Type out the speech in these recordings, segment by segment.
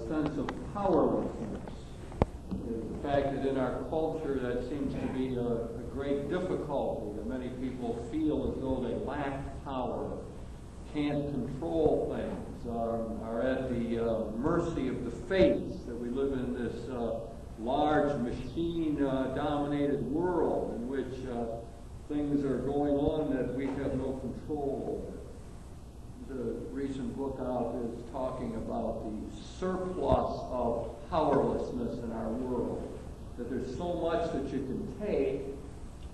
sense of powerlessness. The fact that in our culture that seems to be a great difficulty, that many people feel as though they lack power, can't control things, are at the mercy of the fates, that we live in this large machine-dominated world in which things are going on that we have no control over. The recent book out is talking about the surplus of powerlessness in our world. That there's so much that you can take,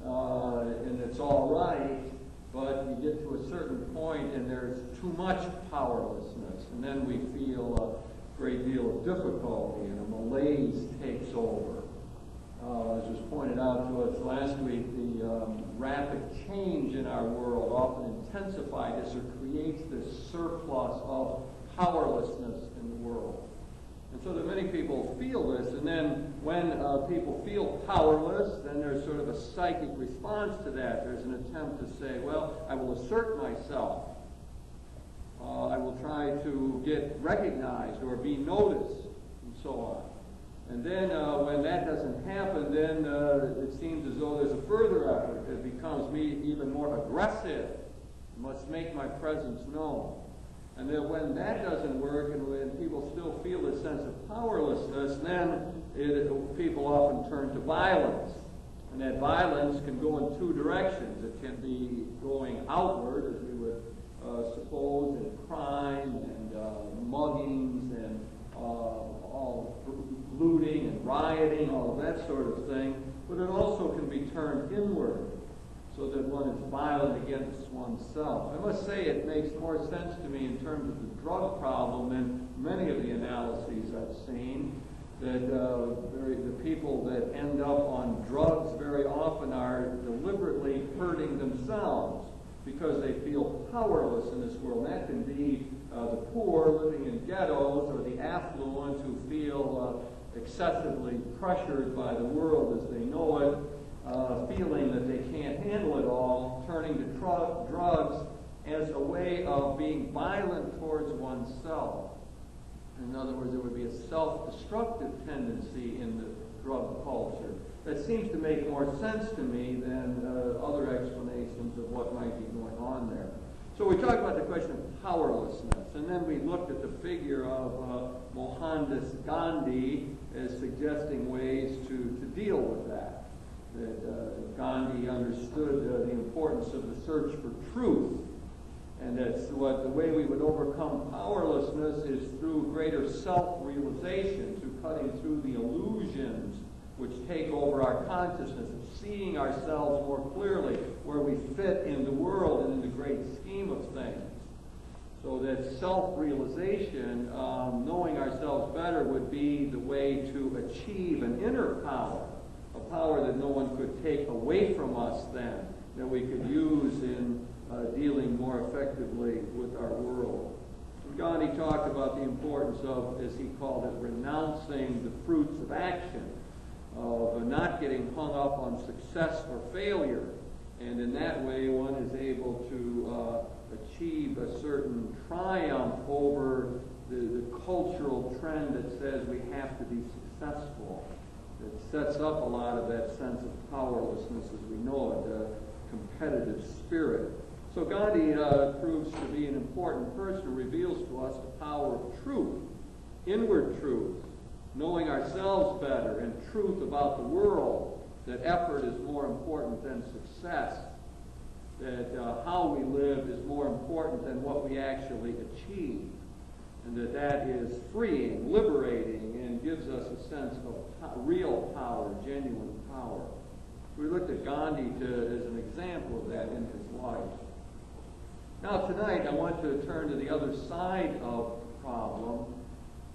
and it's all right, but you get to a certain point and there's too much powerlessness, and then we feel a great deal of difficulty, and a malaise takes over. As was pointed out to us last week, the rapid change in our world often intensifies or creates this surplus of powerlessness in the world. And so that many people feel this, and then when people feel powerless, then there's sort of a psychic response to that. There's an attempt to say, well, I will assert myself. I will try to get recognized or be noticed, and so on. And then when that doesn't happen, then it seems as though there's a further effort. It becomes me even more aggressive. I must make my presence known. And then when that doesn't work, and when people still feel a sense of powerlessness, then people often turn to violence. And that violence can go in two directions. It can be going outward, as we would suppose, in crime and muggings and all looting and rioting, all of that sort of thing. But it also can be turned inward, so that one is violent against oneself. I must say it makes more sense to me in terms of the drug problem than many of the analyses I've seen, that the people that end up on drugs very often are deliberately hurting themselves because they feel powerless in this world. And that can be the poor living in ghettos, or the affluent who feel excessively pressured by the world as they know it, feeling that they can't handle it all, turning to drugs as a way of being violent towards oneself. In other words, there would be a self-destructive tendency in the drug culture. That seems to make more sense to me than other explanations of what might be going on there. So we talked about the question of powerlessness, and then we looked at the figure of Mohandas Gandhi as suggesting ways to deal with that. That Gandhi understood the importance of the search for truth, and that's what the way we would overcome powerlessness is through greater self-realization, through cutting through the illusions which take over our consciousness, of seeing ourselves more clearly, where we fit in the world and in the great scheme of things. So that self-realization, knowing ourselves better, would be the way to achieve an inner power, a power that no one could take away from us then, that we could use in dealing more effectively with our world. And Gandhi talked about the importance of, as he called it, renouncing the fruits of action, of not getting hung up on success or failure. And in that way, one is able to achieve a certain triumph over the cultural trend that says we have to be successful. It sets up a lot of that sense of powerlessness as we know it, a competitive spirit. So Gandhi proves to be an important person who reveals to us the power of truth, inward truth, knowing ourselves better, and truth about the world, that effort is more important than success, that how we live is more important than what we actually achieve, and that is freeing, liberating, and gives us a sense of real power, genuine power. We looked at Gandhi as an example of that in his life. Now tonight I want to turn to the other side of the problem.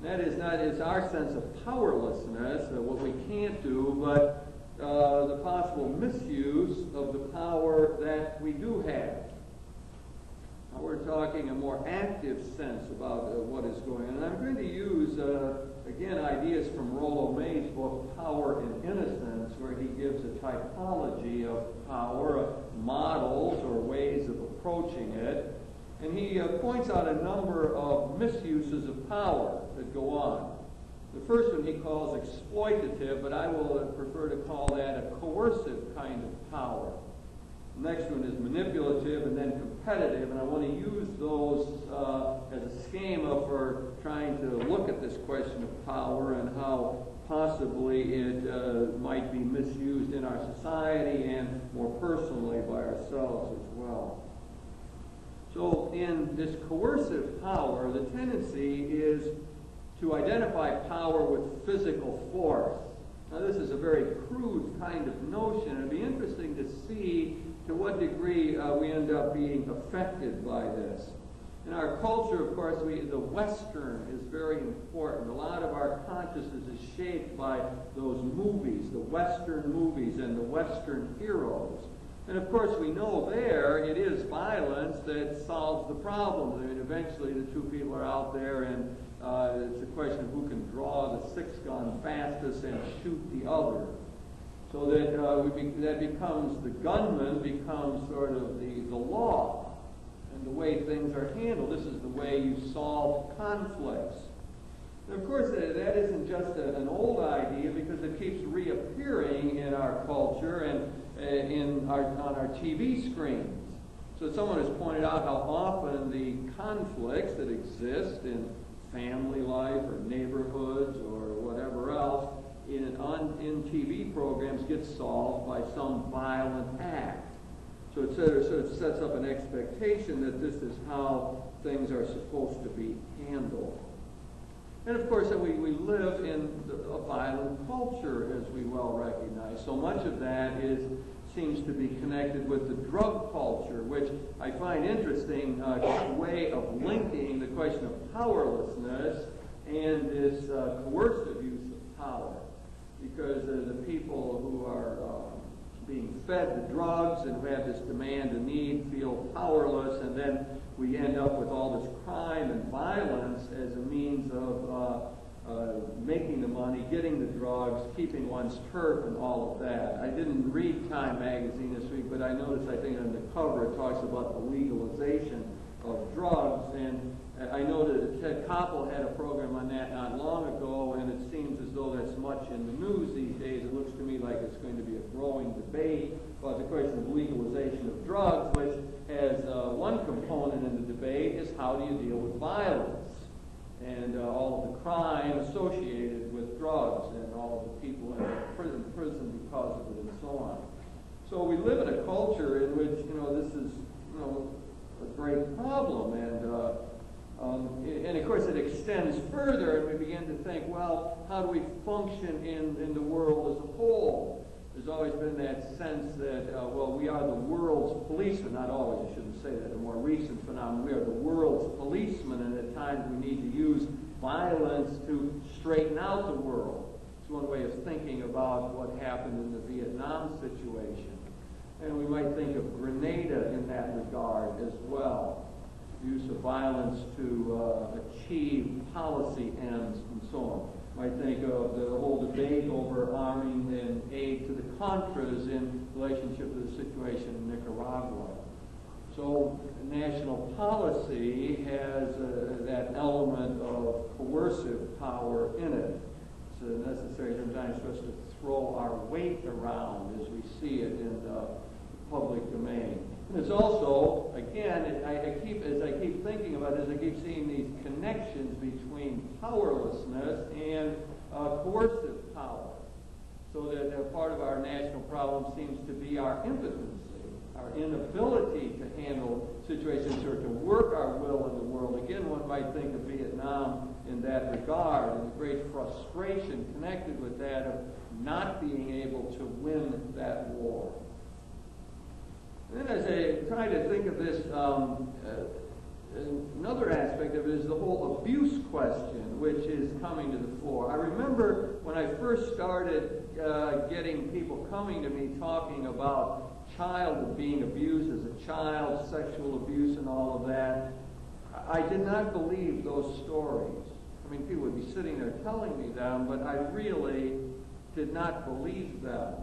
That is not our sense of powerlessness, what we can't do, but the possible misuse of the power that we do have. Now we're talking a more active sense about what is going on. And I'm going to use, again, ideas from Rollo May's book, Power and Innocence, where he gives a typology of power, models or ways of approaching it. And he points out a number of misuses of power that go on. The first one he calls exploitative, but I will prefer to call that a coercive kind of power. The next one is manipulative and then competitive, and I want to use those as a schema for trying to look at this question of power and how possibly it might be misused in our society and more personally by ourselves as well. So in this coercive power, the tendency is to identify power with physical force. Now this is a very crude kind of notion. It'd be interesting to see to what degree we end up being affected by this. In our culture, of course, the Western is very important. A lot of our consciousness is shaped by those movies, the Western movies and the Western heroes. And of course, we know there it is violence that solves the problem. I mean, eventually the two people are out there and it's a question of who can draw the six-gun fastest and shoot the other. So that that becomes, the gunman becomes sort of the law and the way things are handled. This is the way you solve conflicts. And of course, that isn't just an old idea, because it keeps reappearing in our culture and on our TV screens. So someone has pointed out how often the conflicts that exist in family life or neighborhoods or whatever else in TV programs get solved by some violent act. So it sets up an expectation that this is how things are supposed to be handled. And of course, we live in a violent culture, as we well recognize. So much of that seems to be connected with the drug culture, which I find interesting way of linking the question of powerlessness and this coercive use of power. Because the people who are being fed the drugs and who have this demand and need feel powerless, and then we end up with all this crime and violence as a means of making the money, getting the drugs, keeping one's turf, and all of that. I didn't read Time magazine this week, but I noticed, I think on the cover it talks about the legalization of drugs, and I know that Ted Koppel had a program on that not long ago, and it seems as though that's much in the news these days. It looks to me like it's going to be a growing debate about the question of legalization of drugs, which has one component in the debate is how do you deal with violence and all of the crime associated with drugs and all of the people in prison because of it and so on. So we live in a culture in which, this is, a great problem, and of course it extends further, and we begin to think, well, how do we function in the world as a whole? There's always been that sense that, we are the world's policemen. Not always, I shouldn't say that. A more recent phenomenon, we are the world's policemen, and at times we need to use violence to straighten out the world. It's one way of thinking about what happened in the Vietnam situation. And we might think of Grenada in that regard as well. Use of violence to achieve policy ends and so on. Might think of the whole debate over arming and aid to the Contras in relationship to the situation in Nicaragua. So national policy has that element of coercive power in it. It's necessary sometimes for us to throw our weight around as we see it in the public domain. And it's also, again, as I keep thinking about it, as I keep seeing these connections between powerlessness and coercive power. So that part of our national problem seems to be our impotency, our inability to handle situations or to work our will in the world. Again, one might think of Vietnam in that regard, and the great frustration connected with that of not being able to win that war. And then as I try to think of this, another aspect of it is the whole abuse question, which is coming to the fore. I remember when I first started getting people coming to me talking about being abused as a child, sexual abuse and all of that, I did not believe those stories. I mean, people would be sitting there telling me them, but I really did not believe them.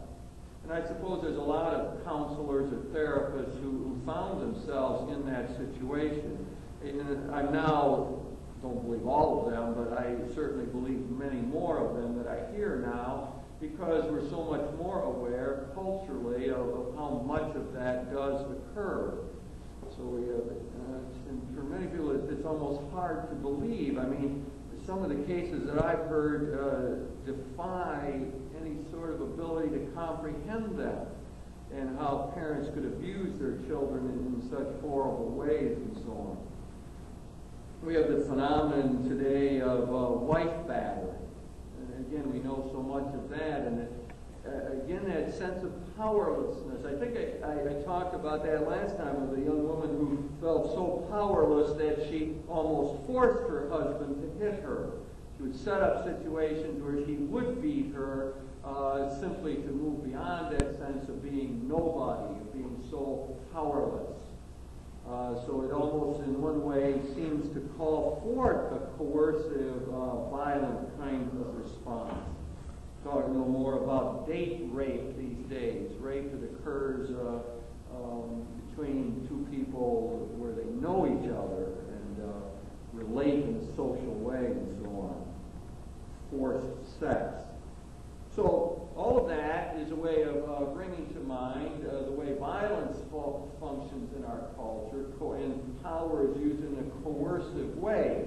And I suppose there's a lot of counselors or therapists who found themselves in that situation. And I'm now don't believe all of them, but I certainly believe many more of them that I hear now, because we're so much more aware culturally of how much of that does occur. So we have, and for many people, it's almost hard to believe. I mean, some of the cases that I've heard defy any sort of ability to comprehend them, and how parents could abuse their children in such horrible ways and so on. We have the phenomenon today of wife battering. And again, we know so much of that, and again, that sense of powerlessness. I think I talked about that last time with a young woman who felt so powerless that she almost forced her husband to hit her. She would set up situations where he would beat her simply to move beyond that sense of being nobody, of being so powerless. So it almost in one way seems to call forth a coercive, violent kind of response. Talking a little more about date rape these days, rape that occurs between two people where they know each other and relate in a social way and so on. Forced sex. So all of that is a way of bringing to mind the way violence functions in our culture, and power is used in a coercive way.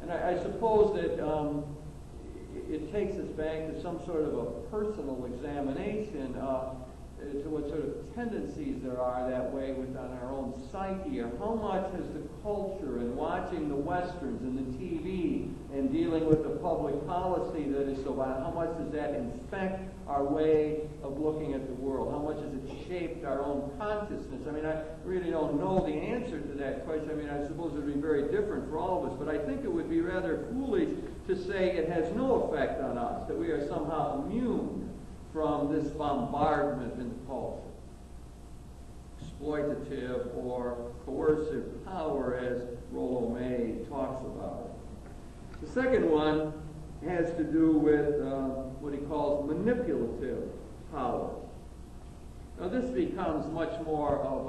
And I suppose that it takes us back to some sort of a personal examination to what sort of tendencies there are that way within our own psyche, or how much has the culture and watching the westerns and the TV and dealing with the public policy that is so violent, how much does that infect our way of looking at the world? How much has it shaped our own consciousness? I mean, I really don't know the answer to that question. I mean, I suppose it would be very different for all of us, but I think it would be rather foolish to say it has no effect on us, that we are somehow immune from this bombardment in the culture. Exploitative or coercive power, as Rollo May talks about it. The second one has to do with what he calls manipulative power. Now this becomes much more of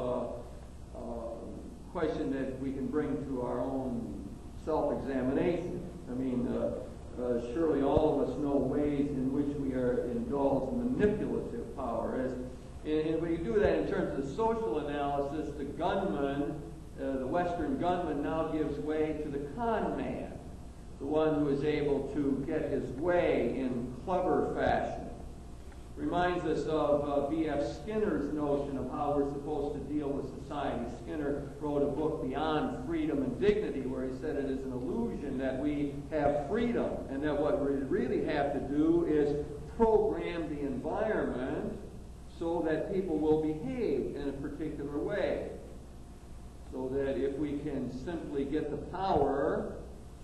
a question that we can bring to our own self-examination. I mean, surely all of us know ways in which we are indulged in manipulative power. And when you do that in terms of social analysis, the gunman, the Western gunman, now gives way to the con man, the one who is able to get his way in clever fashion. Reminds us of B.F. Skinner's notion of how we're supposed to deal with society. Skinner wrote a book, Beyond Freedom and Dignity, where he said it is an illusion that we have freedom, and that what we really have to do is program the environment so that people will behave in a particular way. So that if we can simply get the power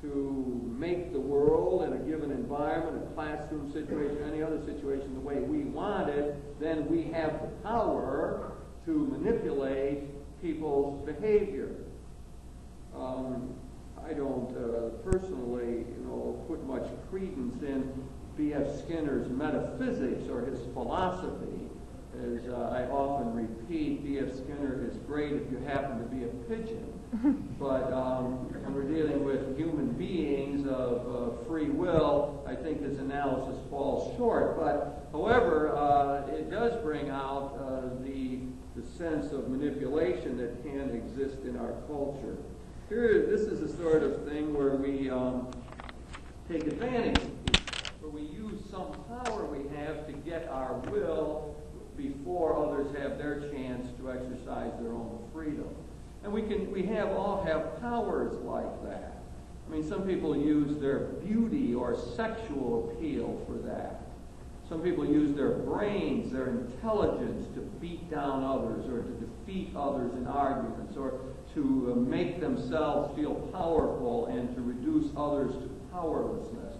to make the world in a given environment, a classroom situation, any other situation, the way we want it, then we have the power to manipulate people's behavior. I don't personally, put much credence in B.F. Skinner's metaphysics or his philosophy. As I often repeat, B.F. Skinner is great if you happen to be a pigeon. But when we're dealing with human beings of free will, I think his analysis falls short. But, however, it does bring out the sense of manipulation that can exist in our culture. Here, this is the sort of thing where we take advantage, where we use some power we have to get our will before others have their chance to exercise their own freedom. And we all have powers like that. I mean, some people use their beauty or sexual appeal for that. Some people use their brains, their intelligence to beat down others or to defeat others in arguments or to make themselves feel powerful and to reduce others to powerlessness.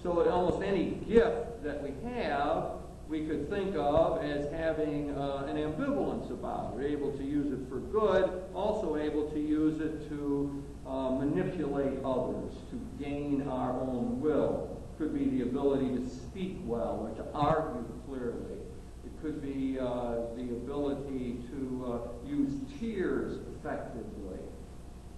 So almost any gift that we have, we could think of as having an ambivalence about it. We're able to use it for good, also able to use it to manipulate others, to gain our own will. It could be the ability to speak well or to argue clearly. It could be the ability to use tears effectively,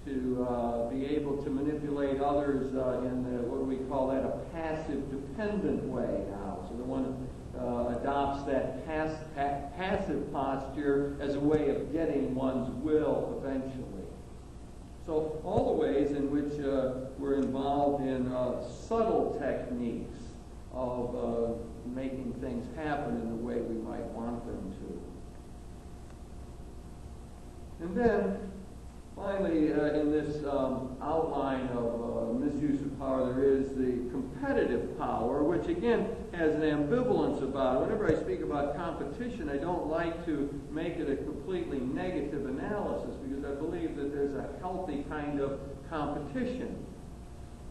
to be able to manipulate others in what we call that a passive dependent way now. So the one adopts that passive posture as a way of getting one's will eventually. So all the ways in which we're involved in subtle techniques of making things happen in the way we might want them to. And then, finally, in this outline of misuse of power, there is the competitive power, which again has an ambivalence about it. Whenever I speak about competition, I don't like to make it a completely negative analysis because I believe that there's a healthy kind of competition.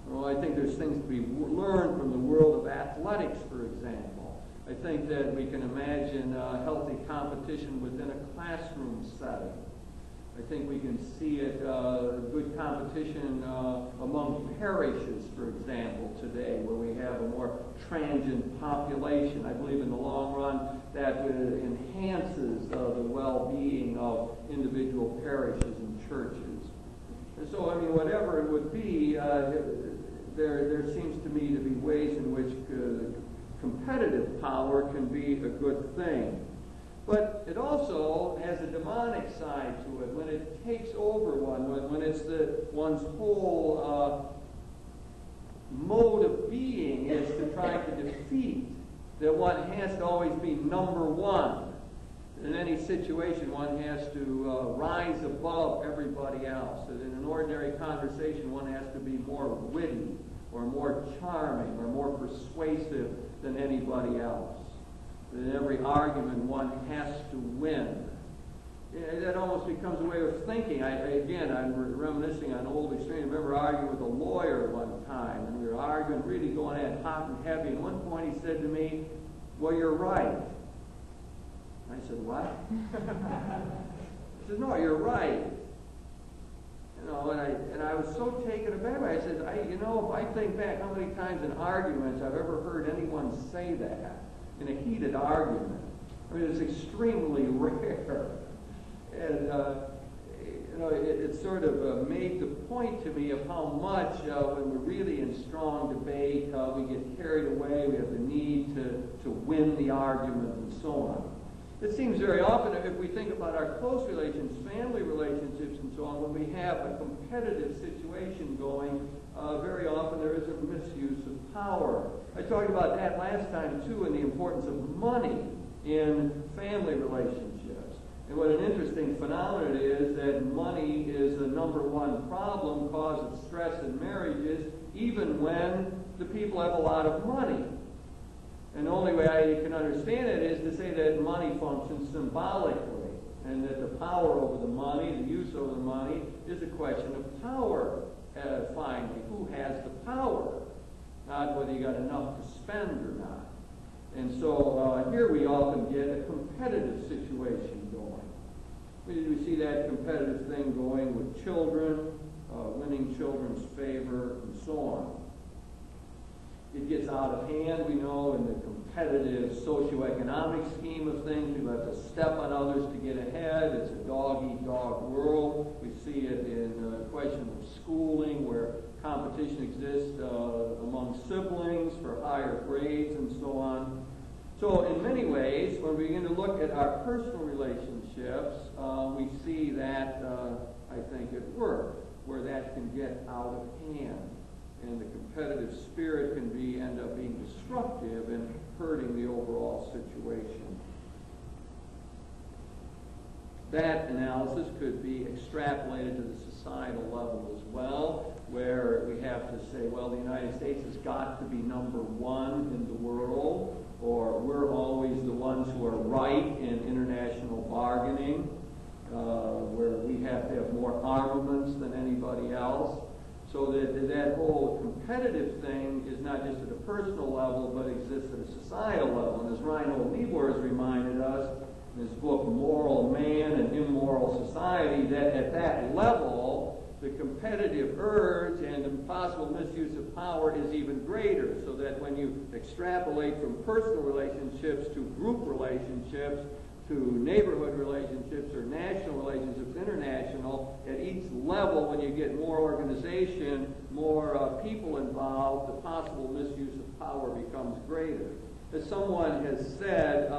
Well, I think there's things to be learned from the world of athletics, for example. I think that we can imagine healthy competition within a classroom setting. I think we can see it, good competition among parishes, for example, today, where we have a more transient population. I believe in the long run that enhances the well-being of individual parishes and churches. And so, I mean, whatever it would be, there seems to me to be ways in which competitive power can be a good thing. But it also has a demonic side to it when it takes over one, when it's one's whole mode of being is to try to defeat, that one has to always be number one. In any situation, one has to rise above everybody else. And in an ordinary conversation, one has to be more witty or more charming or more persuasive than anybody else. In every argument, one has to win. That almost becomes a way of thinking. I'm reminiscing on old experience. I remember arguing with a lawyer one time, and we were arguing, really going at it hot and heavy. And at one point he said to me, "Well, you're right." I said, "What?" He said, "No, you're right." You know, and I was so taken aback by it. I said, if I think back how many times in arguments I've ever heard anyone say that in a heated argument. I mean, it's extremely rare. And, it sort of made the point to me of how much, when we're really in strong debate, we get carried away, we have the need to win the argument and so on. It seems very often, if we think about our close relations, family relationships and so on, when we have a competitive situation going, very often there is a misuse of power. I talked about that last time, too, and the importance of money in family relationships. And what an interesting phenomenon it is that money is the number one problem, cause of stress in marriages, even when the people have a lot of money. And the only way I can understand it is to say that money functions symbolically, and that the power over the money, the use over the money, is a question of power, finally. Who has the power? Not whether you got enough to spend or not. And so here we often get a competitive situation going. We see that competitive thing going with children, winning children's favor, and so on. It gets out of hand, we know, in the competitive socioeconomic scheme of things. People have to step on others to get ahead. It's a dog-eat-dog world. We see it in the question of schooling, where competition exists among siblings for higher grades and so on. So in many ways, when we begin to look at our personal relationships, we see that, I think, at work, where that can get out of hand. And the competitive spirit can end up being destructive and hurting the overall situation. That analysis could be extrapolated to the societal level as well, where we have to say, well, the United States has got to be number one in the world, or we're always the ones who are right in international bargaining, where we have to have more armaments than anybody else. So that whole competitive thing is not just at a personal level, but exists at a societal level. And as Reinhold Niebuhr has reminded us in his book, Moral Man and Immoral Society, that at that level, the competitive urge and the possible misuse of power is even greater. So that when you extrapolate from personal relationships to group relationships, to neighborhood relationships or national relationships, international. At each level, when you get more organization, more people involved, the possible misuse of power becomes greater. As someone has said,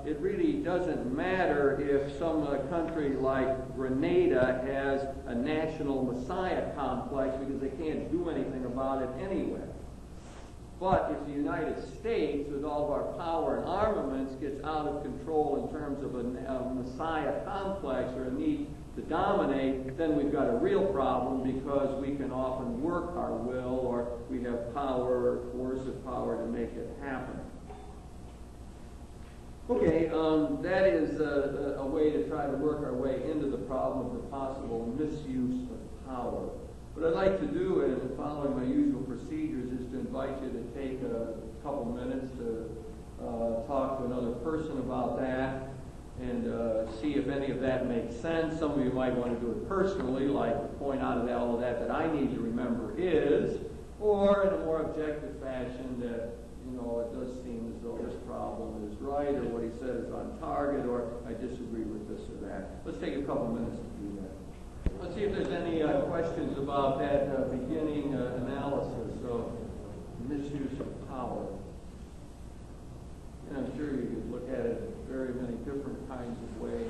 it really doesn't matter if some country like Grenada has a national messiah complex because they can't do anything about it anyway. But if the United States, with all of our power and armaments, gets out of control in terms of a messiah complex or a need to dominate, then we've got a real problem because we can often work our will or we have power, coercive power to make it happen. Okay, that is a way to try to work our way into the problem of the possible misuse of power. What I'd like to do, and following my usual procedures, is to invite you to take a couple minutes to talk to another person about that and see if any of that makes sense. Some of you might want to do it personally, like point out of all of that I need to remember is, or in a more objective fashion that, you know, it does seem as though this problem is right, or what he said is on target, or I disagree with this or that. Let's take a couple minutes to do that. Let's see if there's any questions about that beginning analysis of misuse of power. And I'm sure you could look at it very many different kinds of ways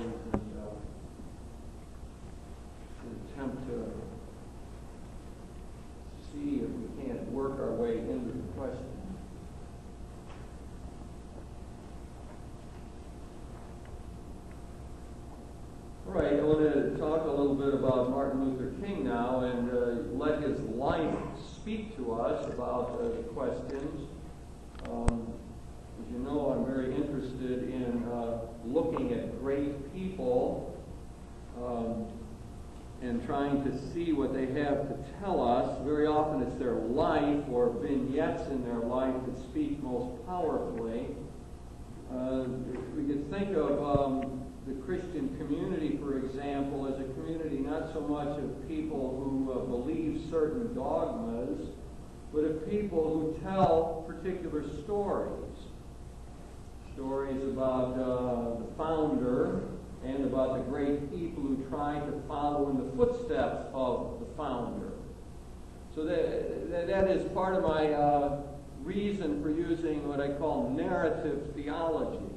and attempt to see if we can't work our way into the question. All right, I want to talk a little bit about Martin Luther King now and let his life speak to us about the questions. As you know, I'm very interested in looking at great people and trying to see what they have to tell us. Very often it's their life or vignettes in their life that speak most powerfully. We could think of the Christian community, for example, as a community not so much of people who believe certain dogmas, but of people who tell particular stories. Stories about the founder and about the great people who tried to follow in the footsteps of the founder. So that is part of my reason for using what I call narrative theology.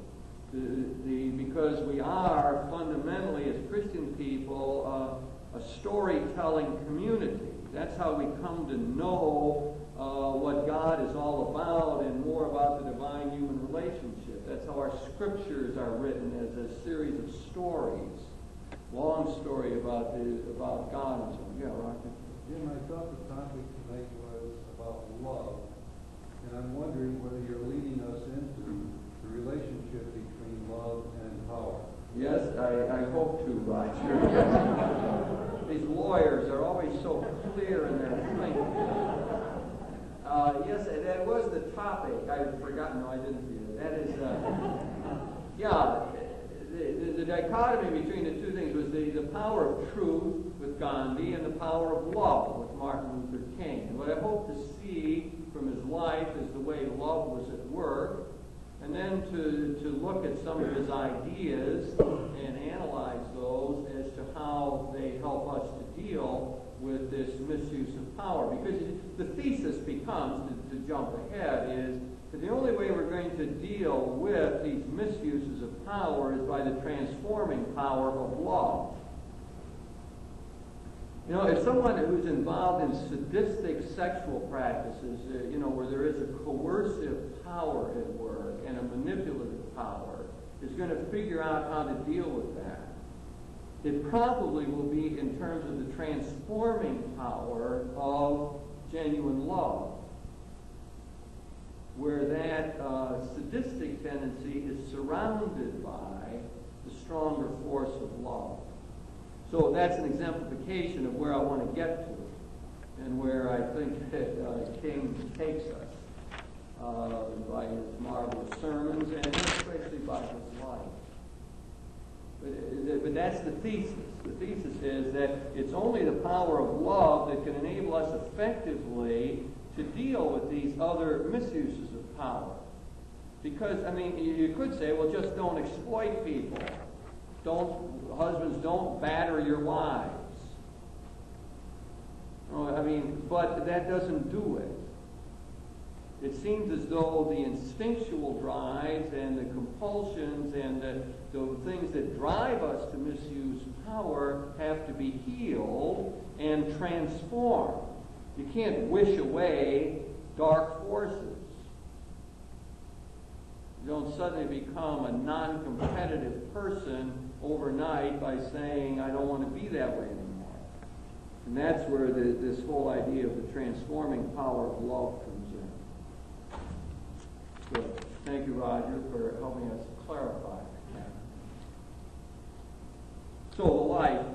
Because we are fundamentally, as Christian people, a storytelling community. That's how we come to know what God is all about and more about the divine-human relationship. That's how our scriptures are written as a series of stories. Long story about God and so on. Yeah, Rocky? Jim, I thought the topic tonight was about love. And I'm wondering whether you're leading us into the relationship between love and power. Yes, I hope to, Roger. These lawyers are always so clear in their thinking. Yes, that was the topic. I've forgotten. No, I didn't see it. That is, the dichotomy between the two things was the power of truth with Gandhi and the power of love with Martin Luther King. And what I hope to see from his life is the way love was at work, and then to look at some of his ideas and analyze those as to how they help us to deal with this misuse of power. Because the thesis becomes, to jump ahead, is that the only way we're going to deal with these misuses of power is by the transforming power of love. You know, if someone who's involved in sadistic sexual practices, where there is a coercive power at work and a manipulative power, is going to figure out how to deal with that, it probably will be in terms of the transforming power of genuine love, where that sadistic tendency is surrounded by the stronger force of love. So that's an exemplification of where I want to get to, and where I think that King takes us by his marvelous sermons, and especially by his life. But that's the thesis. The thesis is that it's only the power of love that can enable us effectively to deal with these other misuses of power. Because, I mean, you could say, well, just don't exploit people. Husbands, don't batter your wives. I mean, but that doesn't do it. It seems as though the instinctual drives and the compulsions and the things that drive us to misuse power have to be healed and transformed. You can't wish away dark forces. You don't suddenly become a non-competitive person overnight by saying, I don't want to be that way anymore. And that's where this whole idea of the transforming power of love comes in. So, thank you, Roger, for helping us clarify that. So, the life.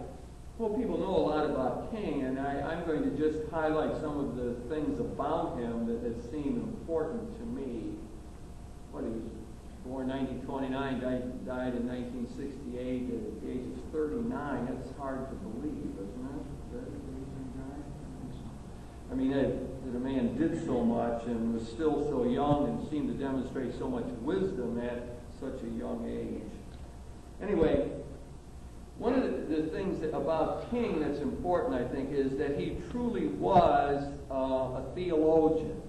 Well, people know a lot about King, and I'm going to just highlight some of the things about him that seem important to me. He was born 1929, died in 1968 at the age of 39. That's hard to believe, isn't it? I mean, that a man did so much and was still so young and seemed to demonstrate so much wisdom at such a young age. Anyway, one of the things about King that's important, I think, is that he truly was a theologian,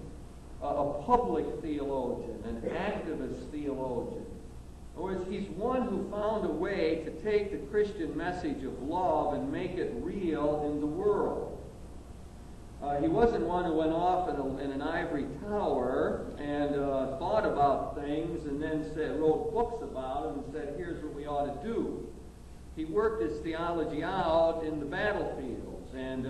a public theologian, an activist theologian. In other words, he's one who found a way to take the Christian message of love and make it real in the world. He wasn't one who went off in an ivory tower and thought about things and then wrote books about them and said, here's what we ought to do. He worked his theology out in the battlefields and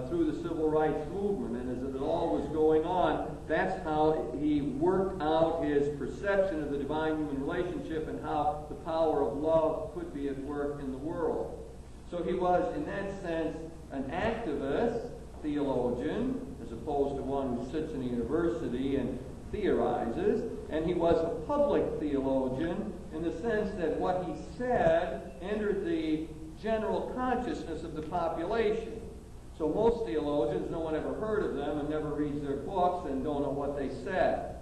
through the civil rights movement. And as it all was going on, that's how he worked out his perception of the divine human relationship and how the power of love could be at work in the world. So he was, in that sense, an activist theologian, as opposed to one who sits in a university and theorizes. And he was a public theologian in the sense that what he said entered the general consciousness of the population. So most theologians, no one ever heard of them and never reads their books and don't know what they said.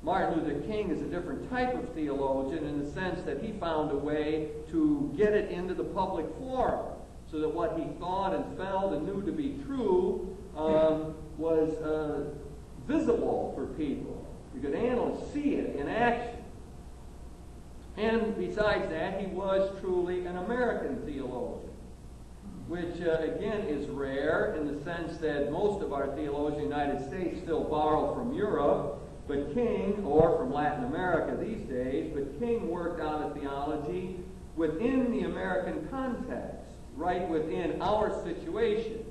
Martin Luther King is a different type of theologian in the sense that he found a way to get it into the public forum so that what he thought and felt and knew to be true was visible for people. You could see it in action. And besides that, he was truly an American theologian, which again is rare in the sense that most of our theologians in the United States still borrow from Europe, but King, or from Latin America these days, but King worked out a theology within the American context, right within our situation.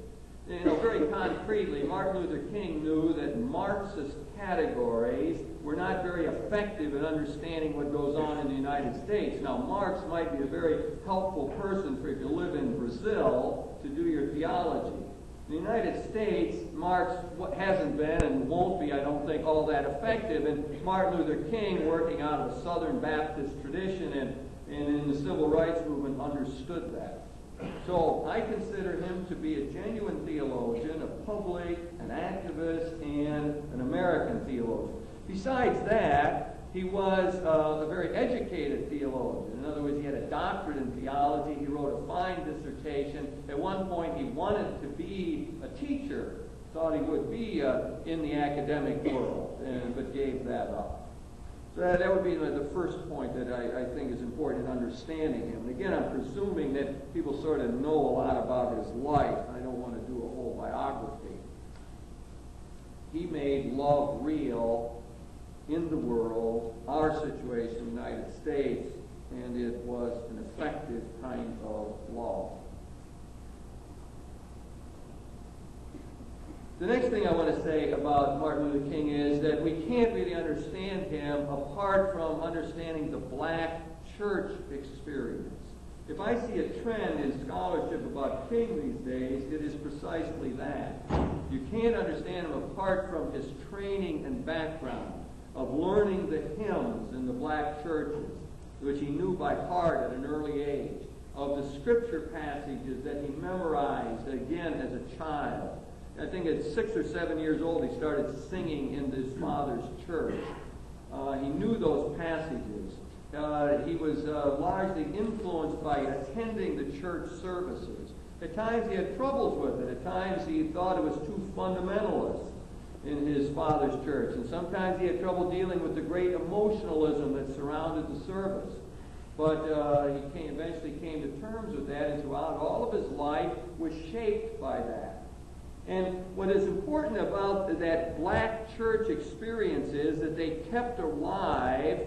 Very concretely, Martin Luther King knew that Marxist categories were not very effective in understanding what goes on in the United States. Now, Marx might be a very helpful person for if you live in Brazil to do your theology. In the United States, Marx hasn't been and won't be, I don't think, all that effective. And Martin Luther King, working out of a Southern Baptist tradition and in the Civil Rights Movement, understood that. So I consider him to be a genuine theologian, a public, an activist, and an American theologian. Besides that, he was a very educated theologian. In other words, he had a doctorate in theology. He wrote a fine dissertation. At one point, he wanted to be a teacher, thought he would be in the academic world, but gave that up. So that would be the first point that I think is important in understanding him. And again, I'm presuming that people sort of know a lot about his life. I don't want to do a whole biography. He made love real in the world, our situation in the United States, and it was an effective kind of love. The next thing I want to say about Martin Luther King is that we can't really understand him apart from understanding the black church experience. If I see a trend in scholarship about King these days, it is precisely that. You can't understand him apart from his training and background of learning the hymns in the black churches, which he knew by heart at an early age, of the scripture passages that he memorized, again, as a child. I think at 6 or 7 years old, he started singing in his father's church. He knew those passages. He was largely influenced by attending the church services. At times he had troubles with it. At times he thought it was too fundamentalist in his father's church. And sometimes he had trouble dealing with the great emotionalism that surrounded the service. But he eventually came to terms with that, and throughout all of his life was shaped by that. And what is important about that black church experience is that they kept alive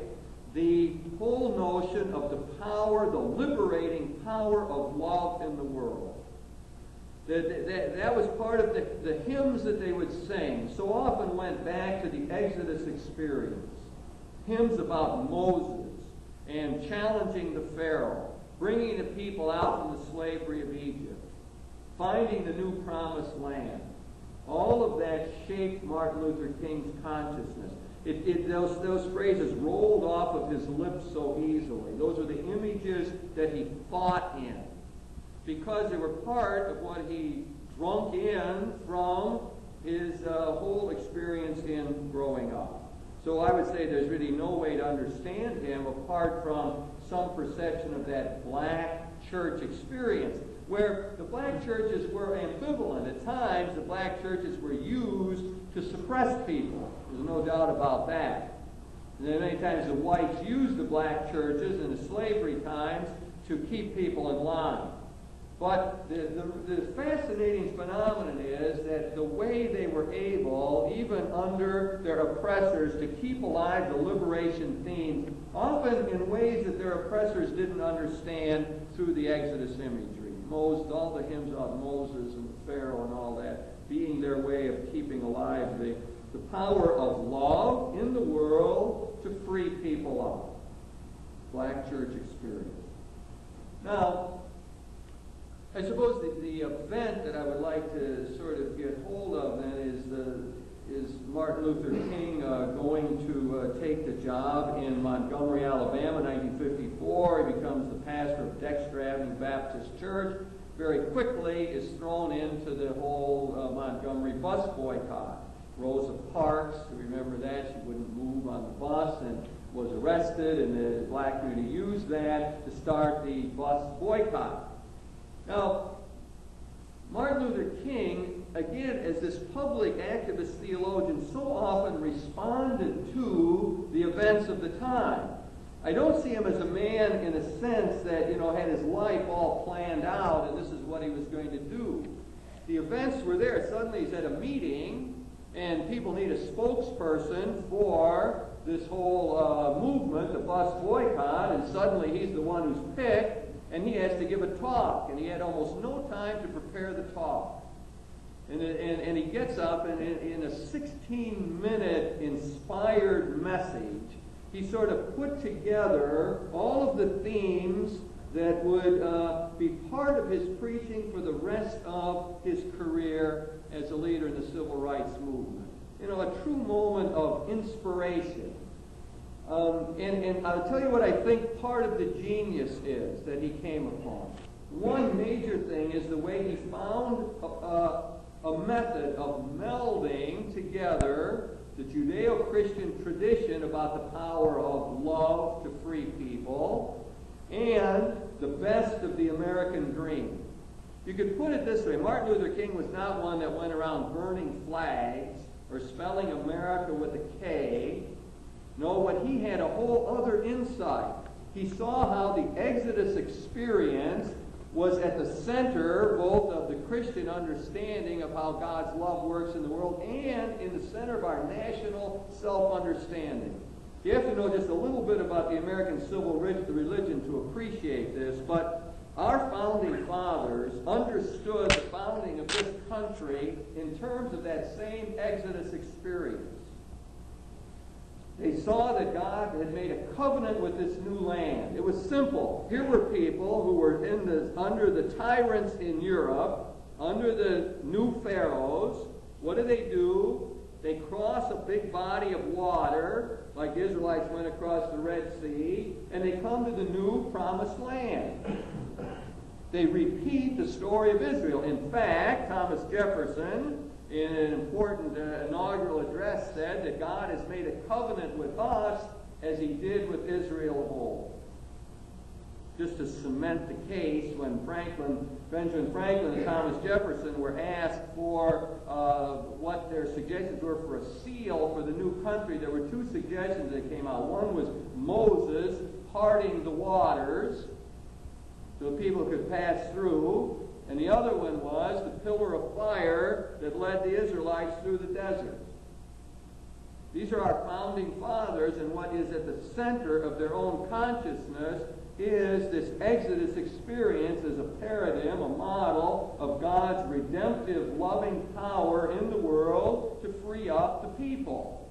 the whole notion of the power, the liberating power of love in the world. That was part of the hymns that they would sing. So often went back to the Exodus experience. Hymns about Moses and challenging the Pharaoh, bringing the people out from the slavery of Egypt, finding the new promised land. All of that shaped Martin Luther King's consciousness. Those phrases rolled off of his lips so easily. Those are the images that he thought in, because they were part of what he drunk in from his whole experience in growing up. So I would say there's really no way to understand him apart from some perception of that black church experience, where the black churches were ambivalent. At times, the black churches were used to suppress people. There's no doubt about that. And then many times the whites used the black churches in the slavery times to keep people in line. But the fascinating phenomenon is that the way they were able, even under their oppressors, to keep alive the liberation theme, often in ways that their oppressors didn't understand through the Exodus imagery. All the hymns about Moses and the Pharaoh and all that being their way of keeping alive the power of love in the world to free people up. Black church experience. Now, I suppose the event that I would like to sort of get hold of then is Martin Luther King going to take the job in Montgomery, Alabama, 1954. He becomes the pastor of Dexter Avenue Baptist Church. Very quickly is thrown into the whole Montgomery bus boycott. Rosa Parks, remember that, she wouldn't move on the bus and was arrested, and the black community used that to start the bus boycott. Now, Martin Luther King, again, as this public activist theologian, so often responded to the events of the time. I don't see him as a man in a sense that, had his life all planned out and this is what he was going to do. The events were there. Suddenly he's at a meeting and people need a spokesperson for this whole movement, the bus boycott, and suddenly he's the one who's picked. And he has to give a talk, and he had almost no time to prepare the talk. And he gets up, and in a 16-minute inspired message, he sort of put together all of the themes that would be part of his preaching for the rest of his career as a leader in the civil rights movement. A true moment of inspiration. And I'll tell you what I think part of the genius is that he came upon. One major thing is the way he found a method of melding together the Judeo-Christian tradition about the power of love to free people and the best of the American dream. You could put it this way: Martin Luther King was not one that went around burning flags or spelling America with a K. No, what he had a whole other insight. He saw how the Exodus experience was at the center both of the Christian understanding of how God's love works in the world and in the center of our national self-understanding. You have to know just a little bit about the American civil religion to appreciate this, but our founding fathers understood the founding of this country in terms of that same Exodus experience. They saw that God had made a covenant with this new land. It was simple. Here were people who were under the tyrants in Europe, under the new pharaohs. What do? They cross a big body of water, like the Israelites went across the Red Sea, and they come to the new promised land. They repeat the story of Israel. In fact, Thomas Jefferson, in an important inaugural address, said that God has made a covenant with us as he did with Israel of old. Just to cement the case, when Benjamin Franklin and Thomas Jefferson were asked for what their suggestions were for a seal for the new country, there were two suggestions that came out. One was Moses parting the waters so people could pass through, and the other one was the pillar of fire that led the Israelites through the desert. These are our founding fathers, and what is at the center of their own consciousness is this Exodus experience as a paradigm, a model of God's redemptive, loving power in the world to free up the people.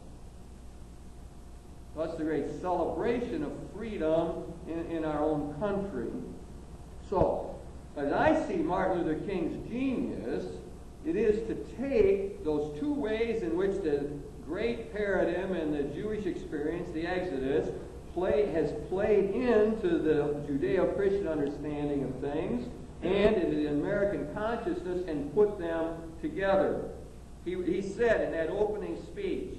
That's the great celebration of freedom in our own country. So, as I see Martin Luther King's genius, it is to take those two ways in which the great paradigm in the Jewish experience, the Exodus, has played into the Judeo-Christian understanding of things and into the American consciousness and put them together. He said in that opening speech,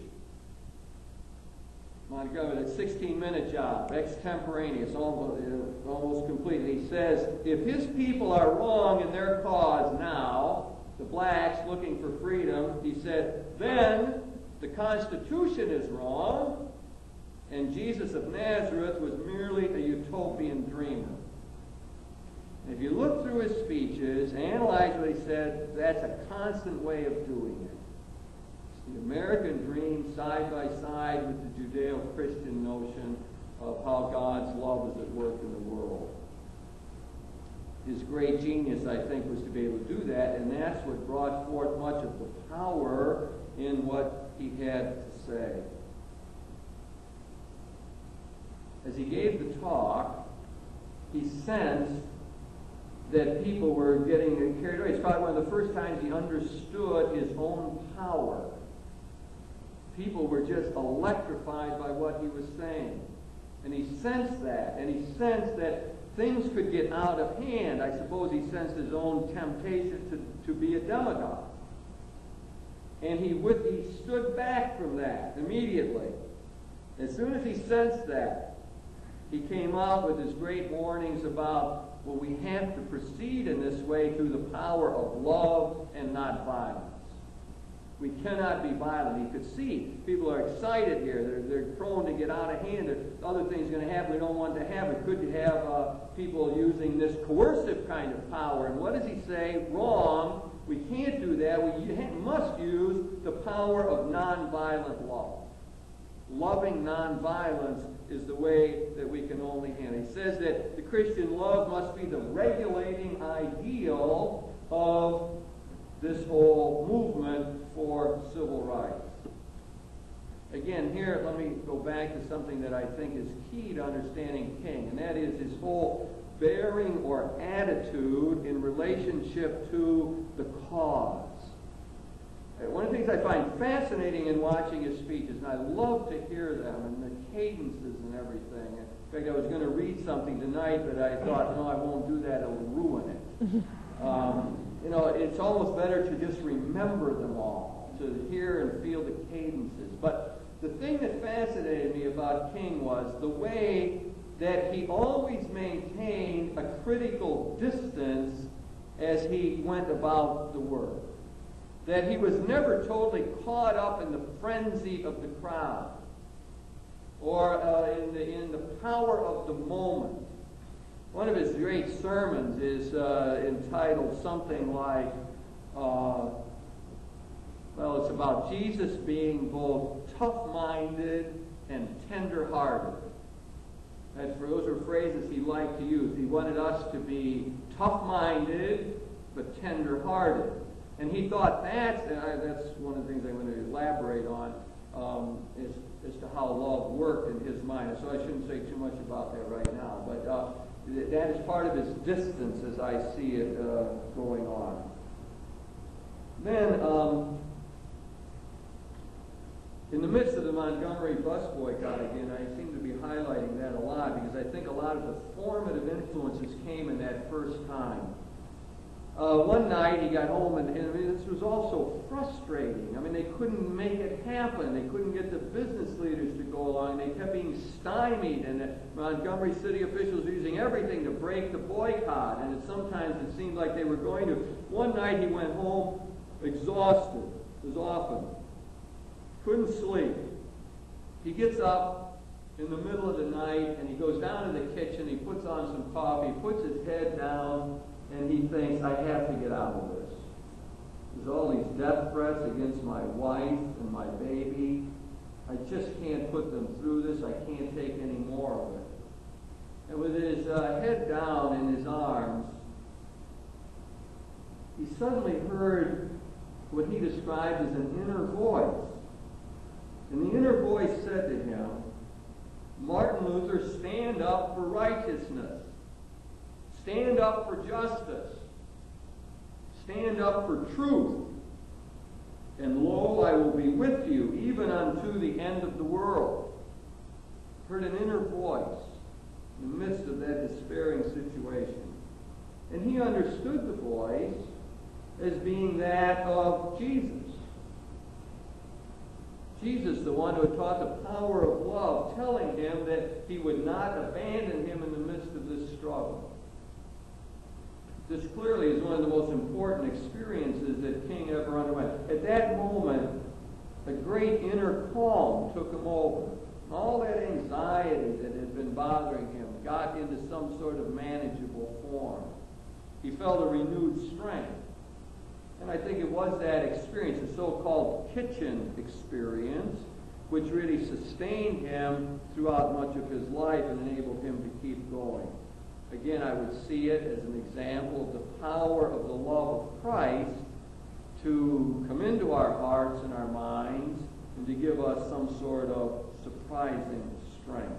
Montgomery, that 16-minute job, extemporaneous, almost completely. He says, if his people are wrong in their cause now, the blacks looking for freedom, he said, then the Constitution is wrong, and Jesus of Nazareth was merely a utopian dreamer. And if you look through his speeches, analyze what he said, that's a constant way of doing it. The American dream side by side with the Judeo-Christian notion of how God's love is at work in the world. His great genius, I think, was to be able to do that, and that's what brought forth much of the power in what he had to say. As he gave the talk, he sensed that people were getting carried away. It's probably one of the first times he understood his own power. People were just electrified by what he was saying. And he sensed that. And he sensed that things could get out of hand. I suppose he sensed his own temptation to be a demagogue. And he stood back from that immediately. As soon as he sensed that, he came out with his great warnings about, well, we have to proceed in this way through the power of love and not violence. We cannot be violent. He could see people are excited here. They're prone to get out of hand. There's other things going to happen we don't want to have. It could have people using this coercive kind of power. And what does he say? Wrong. We can't do that. We must use the power of nonviolent love. Loving nonviolence is the way that we can only handle. He says that the Christian love must be the regulating ideal of this whole movement for civil rights. Again, here, let me go back to something that I think is key to understanding King, and that is his whole bearing or attitude in relationship to the cause. One of the things I find fascinating in watching his speeches, and I love to hear them, and the cadences and everything. In fact, I was going to read something tonight, but I thought, no, I won't do that. It'll ruin it. It's almost better to just remember them all, to hear and feel the cadences. But the thing that fascinated me about King was the way that he always maintained a critical distance as he went about the work. That he was never totally caught up in the frenzy of the crowd or in the power of the moment. One of his great sermons is entitled something like, it's about Jesus being both tough-minded and tender-hearted. Those are phrases he liked to use. He wanted us to be tough-minded but tender-hearted. And he thought that's one of the things I want to elaborate on as to how love worked in his mind. So I shouldn't say too much about that right now. But that is part of his distance as I see it going on. Then, in the midst of the Montgomery bus boycott, again, I seem to be highlighting that a lot because I think a lot of the formative influences came in that first time. One night he got home, and this was also frustrating. I mean, they couldn't make it happen. They couldn't get the business leaders to go along. They kept being stymied, and the Montgomery city officials were using everything to break the boycott, and sometimes it seemed like they were going to. One night he went home exhausted, as often. Couldn't sleep. He gets up in the middle of the night, and he goes down to the kitchen, he puts on some coffee, puts his head down, and he thinks, I have to get out of this. There's all these death threats against my wife and my baby. I just can't put them through this. I can't take any more of it. And with his head down in his arms, he suddenly heard what he described as an inner voice. And the inner voice said to him, Martin Luther, stand up for righteousness. Stand up for justice. Stand up for truth. And lo, I will be with you, even unto the end of the world. Heard an inner voice in the midst of that despairing situation. And he understood the voice as being that of Jesus. Jesus, the one who had taught the power of love, telling him that he would not abandon him in the midst of this struggle. This clearly is one of the most important experiences that King ever underwent. At that moment, a great inner calm took him over. All that anxiety that had been bothering him got into some sort of manageable form. He felt a renewed strength. And I think it was that experience, the so-called kitchen experience, which really sustained him throughout much of his life and enabled him to keep going. Again, I would see it as an example of the power of the love of Christ to come into our hearts and our minds and to give us some sort of surprising strength.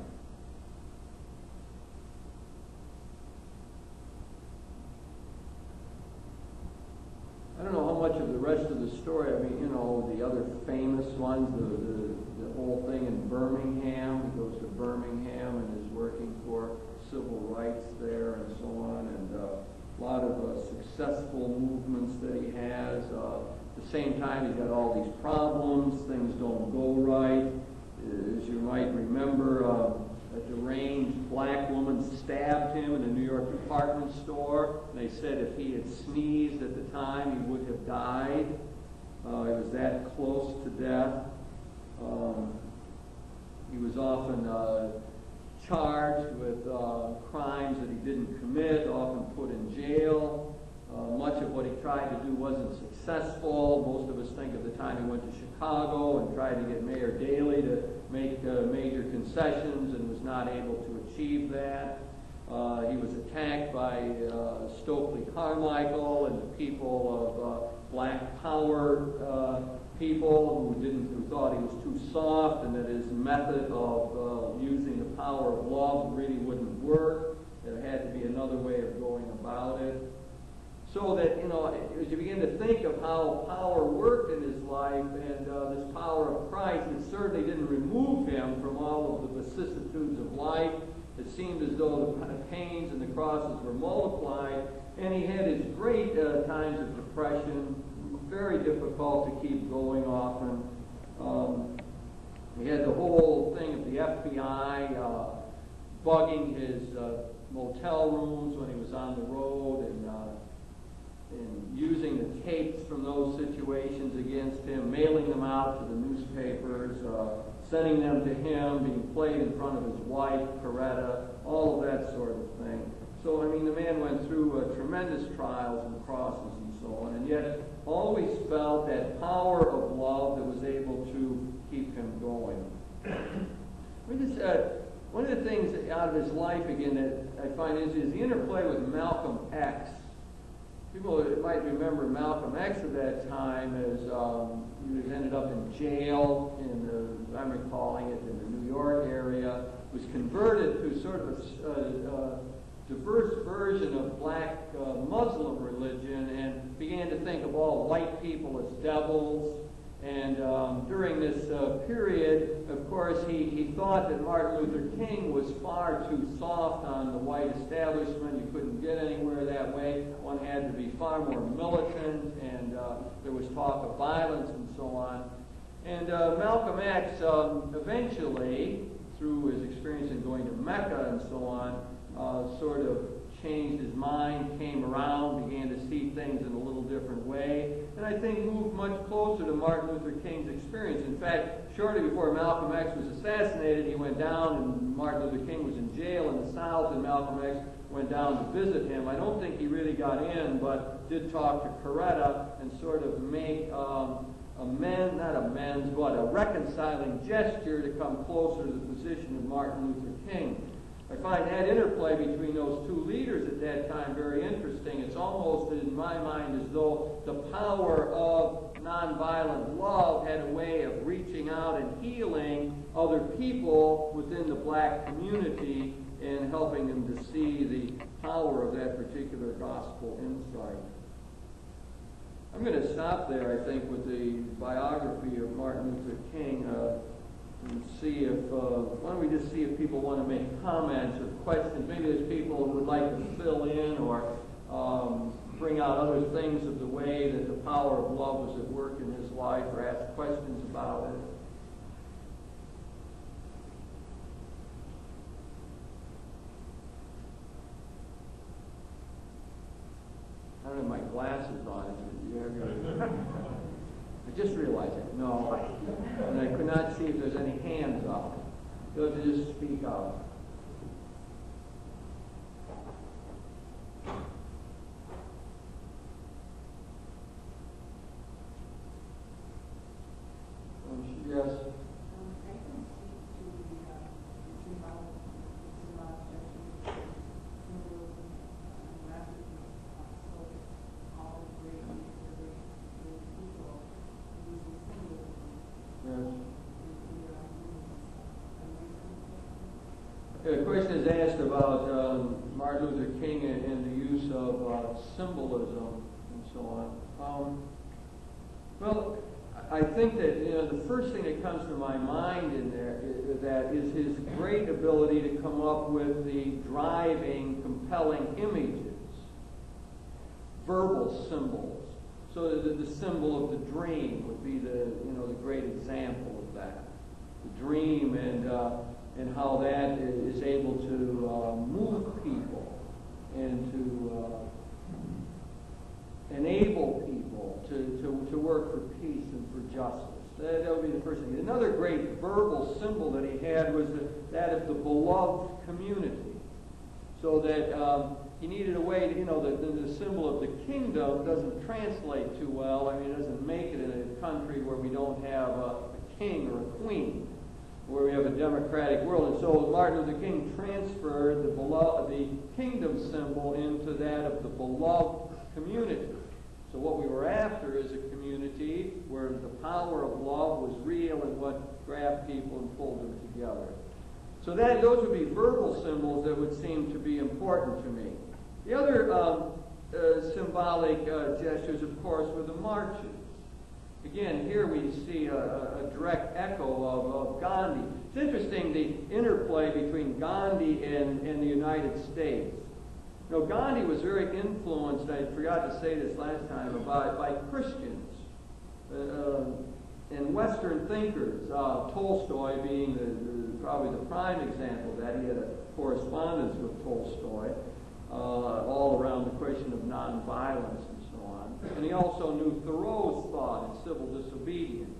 I don't know how much of the rest of the story, I mean, you know, the other famous ones, the whole thing in Birmingham. He goes to Birmingham and is working for civil rights there and so on, and a lot of successful movements that he has. At the same time, he's got all these problems. Things don't go right. As you might remember, a deranged black woman stabbed him in a New York department store. And they said if he had sneezed at the time, he would have died. He was that close to death. He was often charged with crimes that he didn't commit, often put in jail. Much of what he tried to do wasn't successful. Most of us think of the time he went to Chicago and tried to get Mayor Daley to make major concessions and was not able to achieve that. He was attacked by Stokely Carmichael and the people of Black Power people who thought he was too soft and that his method of using the power of love really wouldn't work. There had to be another way of going about it. So that, you know, as you begin to think of how power worked in his life and this power of Christ, it certainly didn't remove him from all of the vicissitudes of life. It seemed as though the pains and the crosses were multiplied, and he had his great times of depression, very difficult to keep going often. He had the whole thing of the FBI bugging his motel rooms when he was on the road and using the tapes from those situations against him, mailing them out to the newspapers, sending them to him, being played in front of his wife, Coretta, all of that sort of thing. So, I mean, the man went through tremendous trials and crosses and so on, and yet always felt that power of love that was able to keep him going. One of the things out of his life, again, that I find is the interplay with Malcolm X. People might remember Malcolm X at that time as he was ended up in jail I'm recalling it, in the New York area, was converted to sort of a diverse version of black Muslim religion and began to think of all white people as devils And during this period, of course, he thought that Martin Luther King was far too soft on the white establishment. You couldn't get anywhere that way. One had to be far more militant, and there was talk of violence and so on. And Malcolm X eventually, through his experience in going to Mecca and so on, sort of changed his mind, came around, began to see things in a little different way, and I think moved much closer to Martin Luther King's experience. In fact, shortly before Malcolm X was assassinated, he went down, and Martin Luther King was in jail in the South, and Malcolm X went down to visit him. I don't think he really got in, but did talk to Coretta and sort of make a reconciling gesture to come closer to the position of Martin Luther King. I find that interplay between those two leaders at that time very interesting. It's almost, in my mind, as though the power of nonviolent love had a way of reaching out and healing other people within the black community and helping them to see the power of that particular gospel insight. I'm going to stop there, I think, with the biography of Martin Luther King. And see if, why don't we just see if people want to make comments or questions. Maybe there's people who would like to fill in or bring out other things of the way that the power of love was at work in his life, or ask questions about it. I don't have my glasses on. I just realized it. No. And I could not see if there's any hands up. You'll have to just speak up. Yes. I can speak to the symbolic symbolism and rapidly all great people using symbolism. Yes. A question is asked about Martin Luther King and the use of symbolism and so on. Well, I think that the first thing that comes to my mind in there is his great ability to come up with the driving, compelling images, verbal symbols. So the symbol of the dream would be the great example of that. The dream and how that is able to move people and to enable people to work for peace and for justice. That would be the first thing. Another great verbal symbol that he had was that of the beloved community. So that he needed a way to, the symbol of the kingdom doesn't translate too well. I mean, it doesn't make it in a country where we don't have a king or a queen, where we have a democratic world. And so Martin Luther King transferred the kingdom symbol into that of the beloved community. So what we were after is a community where the power of love was real and what grabbed people and pulled them together. So those would be verbal symbols that would seem to be important to me. The other symbolic gestures, of course, were the marches. Again, here we see a direct echo of Gandhi. It's interesting, the interplay between Gandhi and the United States. Gandhi was very influenced, I forgot to say this last time, by Christians and Western thinkers, Tolstoy being probably the prime example of that. He had a correspondence with Tolstoy all around the question of nonviolence and so on. And he also knew Thoreau's thought in civil disobedience,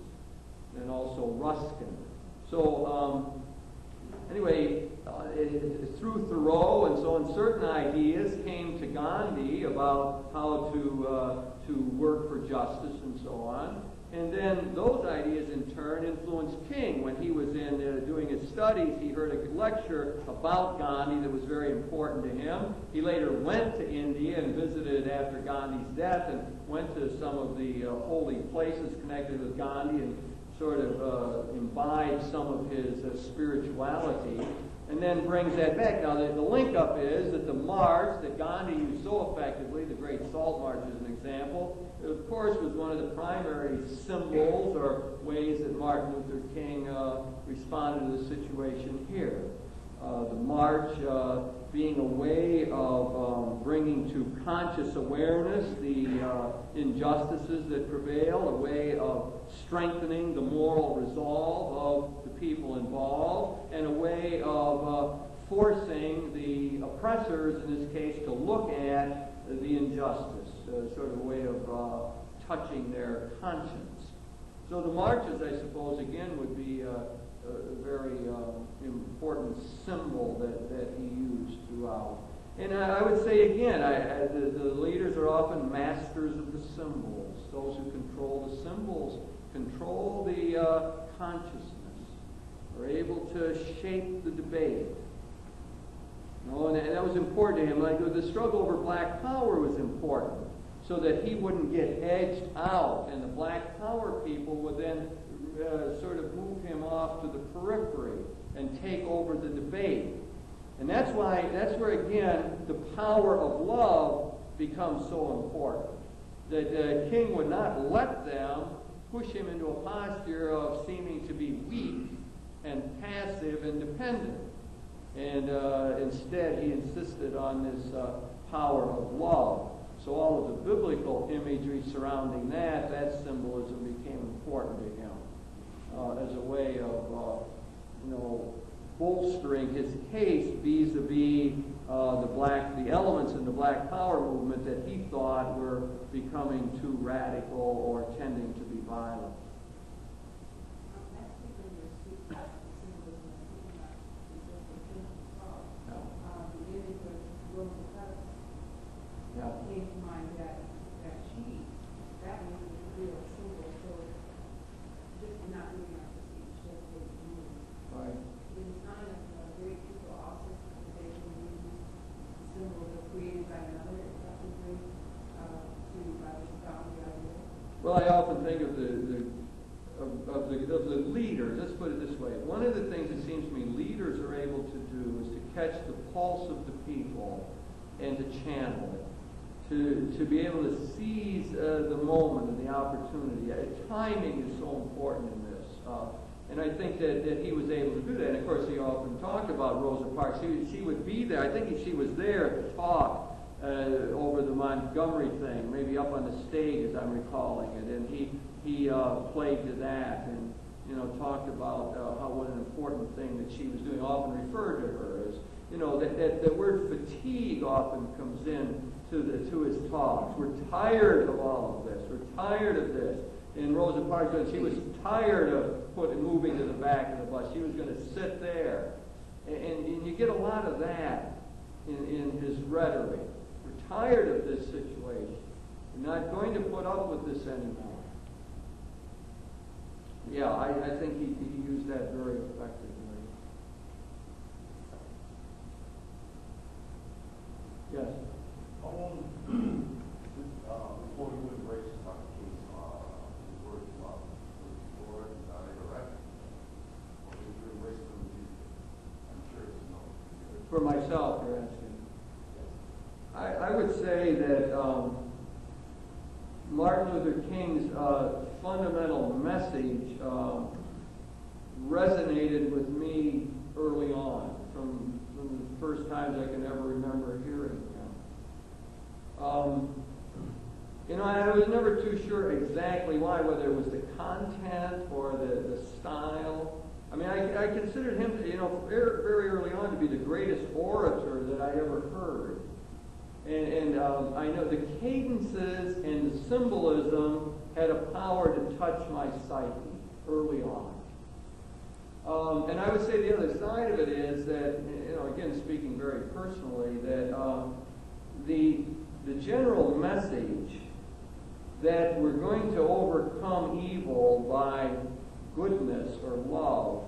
and also Ruskin. So anyway, through Thoreau and so on, certain ideas came to Gandhi about how to work for justice and so on. And then those ideas, in turn, influenced King. When he was doing his studies, he heard a lecture about Gandhi that was very important to him. He later went to India and visited after Gandhi's death and went to some of the holy places connected with Gandhi and sort of imbibed some of his spirituality, and then brings that back. Now, the link-up is that the march that Gandhi used so effectively, the Great Salt March as an example, of course, was one of the primary symbols or ways that Martin Luther King responded to the situation here. The march being a way of bringing to conscious awareness the injustices that prevail, a way of strengthening the moral resolve of the people involved, and a way of forcing the oppressors, in this case, to look at the injustice, sort of a way of touching their conscience. So the marches, I suppose, again, would be a very important symbol that he used throughout. And I would say again, the leaders are often masters of the symbols. Those who control the symbols control the consciousness, are able to shape the debate. And that was important to him. Like the struggle over black power was important, so that he wouldn't get edged out, and the black power people would then sort of move him off to the periphery and take over the debate. And that's where again the power of love becomes so important. That King would not let them push him into a posture of seeming to be weak and passive and dependent. And instead, he insisted on this power of love. So all of the biblical imagery surrounding that symbolism became important to him as a way of, bolstering his case vis-a-vis the elements in the Black Power movement that he thought were becoming too radical or tending to be violent. Yeah. Came to mind that she, that was a real symbol for just not moving out the seat, just moving. Right. In the time of great people also, they can use symbols that created by another, effectively, to respond to the idea. Well, I often think of the leaders. Let's put it this way. One of the things it seems to me leaders are able to do is to catch the pulse of the people and to channel it. To be able to seize the moment and the opportunity. Timing is so important in this. And I think that he was able to do that. And of course, he often talked about Rosa Parks. She would be there. I think she was there to talk over the Montgomery thing, maybe up on the stage as I'm recalling it. And he played to that and talked about how what an important thing that she was doing. Often referred to her as, that the word fatigue often comes in to his talks. We're tired of all of this. We're tired of this. And Rosa Parks, she was tired of moving to the back of the bus. She was going to sit there. And you get a lot of that in his rhetoric. We're tired of this situation. We're not going to put up with this anymore. Yeah, I think he used that very effectively. Yes? How long before you embraced Dr. King's words about before incorrect? Or did you embrace them immediately? I'm curious to know. For myself, you're asking. Yes. I would say that Martin Luther King's fundamental message resonated with me early on, from the first times I can ever remember hearing him. I was never too sure exactly why, whether it was the content or the style. I mean, I considered him, very, very early on to be the greatest orator that I ever heard. And I know the cadences and the symbolism had a power to touch my psyche early on. And I would say the other side of it is that, again, speaking very personally, that the general message that we're going to overcome evil by goodness or love,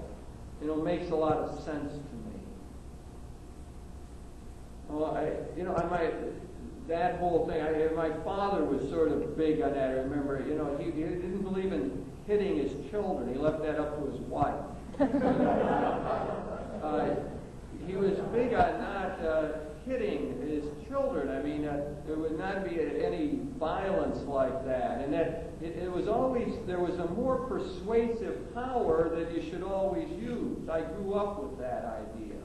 makes a lot of sense to me. That whole thing, my father was sort of big on that. I remember, he didn't believe in hitting his children. He left that up to his wife. He was big on not hitting his children. I mean, there would not be any violence like that. And that it was always, there was a more persuasive power that you should always use. I grew up with that idea.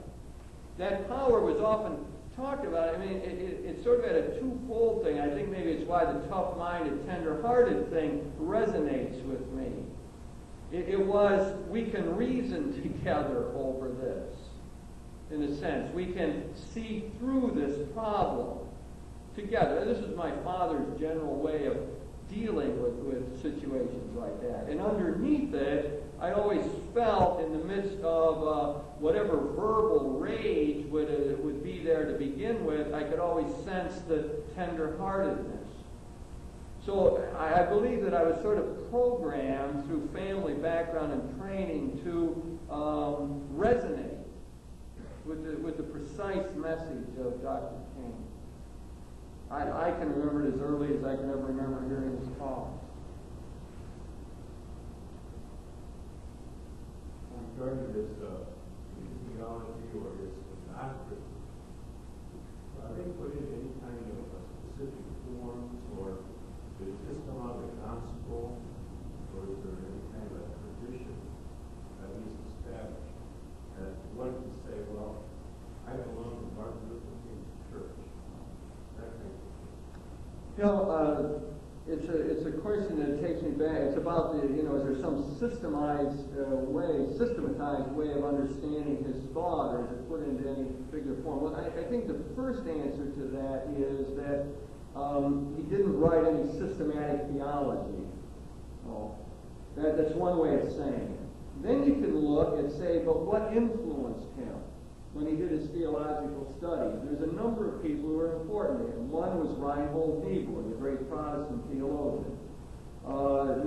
That power was often talked about. I mean, it sort of had a twofold thing. I think maybe it's why the tough-minded, tender-hearted thing resonates with me. It was, we can reason together over this, in a sense. We can see through this problem together. This is my father's general way of dealing with situations like that. And underneath it, I always felt in the midst of whatever verbal rage would be there to begin with, I could always sense the tender-heartedness. So I believe that I was sort of programmed through family background and training to resonate with the precise message of Dr. King. I can remember it as early as I can ever remember hearing his talk. Regarding his theology or his doctrine, are they put in any kind of specific forms, or did it just come out of the gospel, or is there any kind of tradition that he's established? And one can say, well, I belong to Martin Luther King's church. That kind of thing. You know, it's a question that takes me back. It's about is there some systematized way of understanding his thought, or is it put into any particular form? Well, I think the first answer to that is that he didn't write any systematic theology. Oh, that's one way of saying it. Then you can look and say, but what influenced him when he did his theological studies? There's a number of people who are important to him. One was Reinhold Niebuhr, the great Protestant theologian.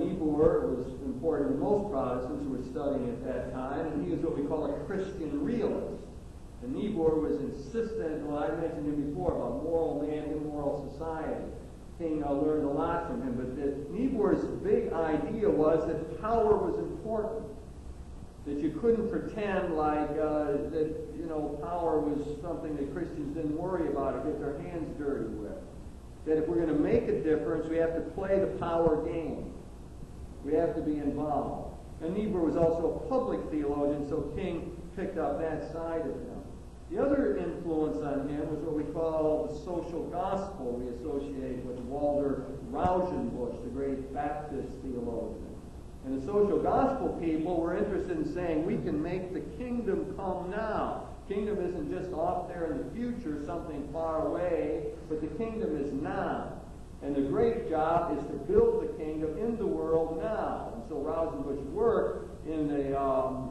Niebuhr was important to most Protestants who were studying at that time, and he was what we call a Christian realist. And Niebuhr was insistent, well, I mentioned him before, about moral man, immoral society. King learned a lot from him, but Niebuhr's big idea was that power was important. That you couldn't pretend like that power was something that Christians didn't worry about or get their hands dirty with. That if we're going to make a difference, we have to play the power game. We have to be involved. And Niebuhr was also a public theologian, so King picked up that side of him. The other influence on him was what we call the social gospel. We associate with Walter Rauschenbusch, the great Baptist theologian. And the social gospel people were interested in saying, we can make the kingdom come now. Kingdom isn't just off there in the future, something far away, but the kingdom is now. And the great job is to build the kingdom in the world now. And so Rauschenbusch worked in the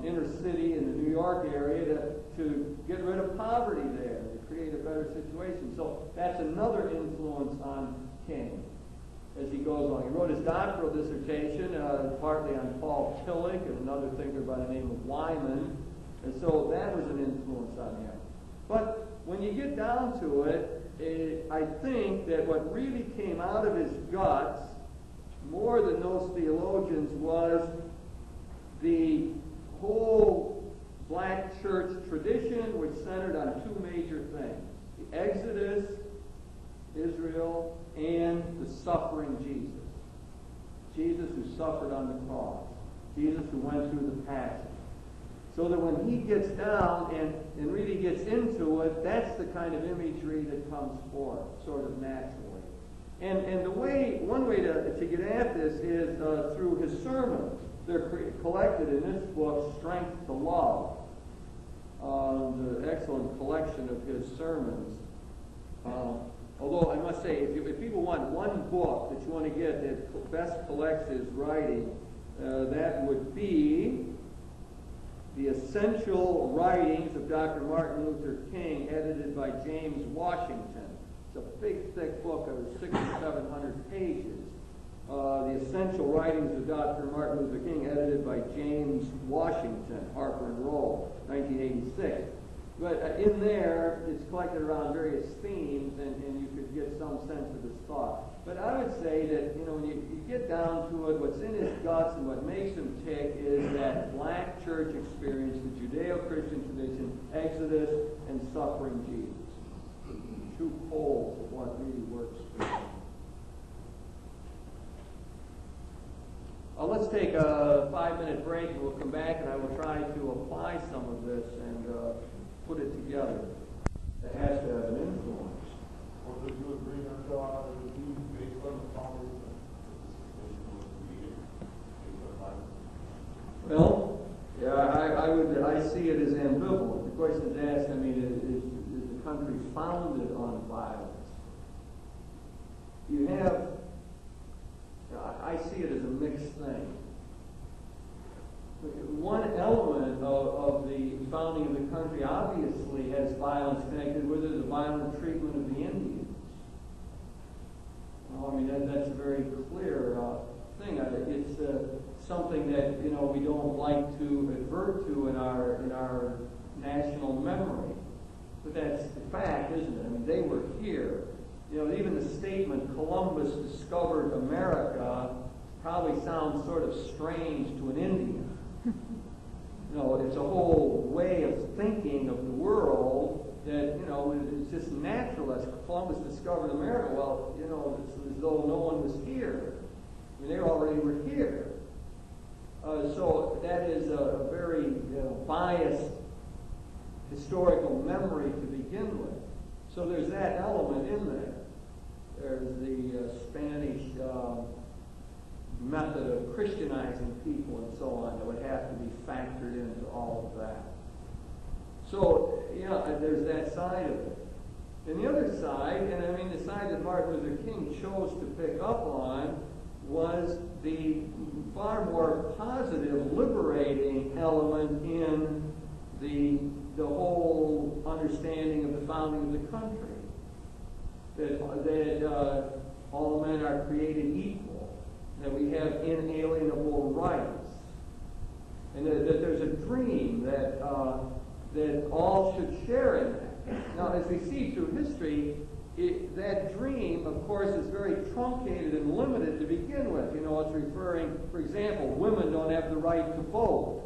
inner city in the New York area to get rid of poverty there, to create a better situation. So that's another influence on King as he goes on. He wrote his doctoral dissertation partly on Paul Tillich and another thinker by the name of Wyman. And so that was an influence on him. But when you get down to it, I think that what really came out of his guts, more than those theologians, was the whole black church tradition, which centered on two major things: the Exodus, Israel, and the suffering Jesus. Jesus who suffered on the cross. Jesus who went through the passion. So that when he gets down and really gets into it, that's the kind of imagery that comes forth, sort of naturally. And one way to get at this is through his sermons. They're collected in this book, Strength to Love. The excellent collection of his sermons. Although I must say, if people want one book that you want to get that best collects his writing, that would be The Essential Writings of Dr. Martin Luther King, edited by James Washington. It's a big, thick book of 600 or 700 pages. The Essential Writings of Dr. Martin Luther King, edited by James Washington, Harper and Row, 1986. But in there, it's collected around various themes, and you could get some sense of his thought. But I would say that, when you get down to it, what's in his guts and what makes him tick is that black church experience, the Judeo-Christian tradition, Exodus, and suffering Jesus. two poles of what really works for them. Let's take a 5-minute break, and we'll come back, and I will try to apply some of this and put it together. It has to have an influence. Or do you agree that it would be based on the following that this nation was created based on Bible? Well, yeah, I see it as ambivalent. The question is asked, I mean, is the country founded on violence? You have, I see it as a mixed thing. One element of the founding of the country obviously has violence connected with it, the violent treatment of the Indians. Well, I mean, that's a very clear thing. It's something that, you know, we don't like to advert to in our national memory. But that's the fact, isn't it? I mean, they were here. You know, even the statement, Columbus discovered America, probably sounds sort of strange to an Indian. You know, it's a whole way of thinking of the world that, you know, it's just natural. As Columbus discovered America, well, you know, it's as though no one was here. I mean, they already were here. So that is a very biased historical memory to begin with. So there's that element in there. There's the Spanish method of Christianizing people and so on that would have to be factored into all of that. So, yeah, there's that side of it. And the other side, and I mean the side that Martin Luther King chose to pick up on, was the far more positive, liberating element in the whole understanding of the founding of the country. That all men are created equal, that we have inalienable rights, and that there's a dream that all should share in that. Now, as we see through history, that dream, of course, is very truncated and limited to begin with. You know, it's referring, for example, women don't have the right to vote.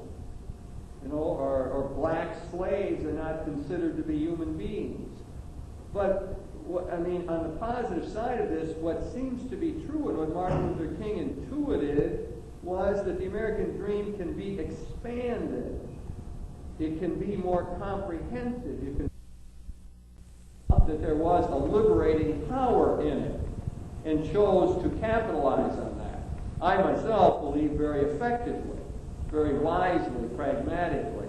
You know, or black slaves are not considered to be human beings. But, I mean, on the positive side of this, what seems to be true and what Martin Luther King intuited was that the American dream can be expanded. It can be more comprehensive. You can that there was a liberating power in it and chose to capitalize on that. I myself believe very effectively, very wisely, pragmatically,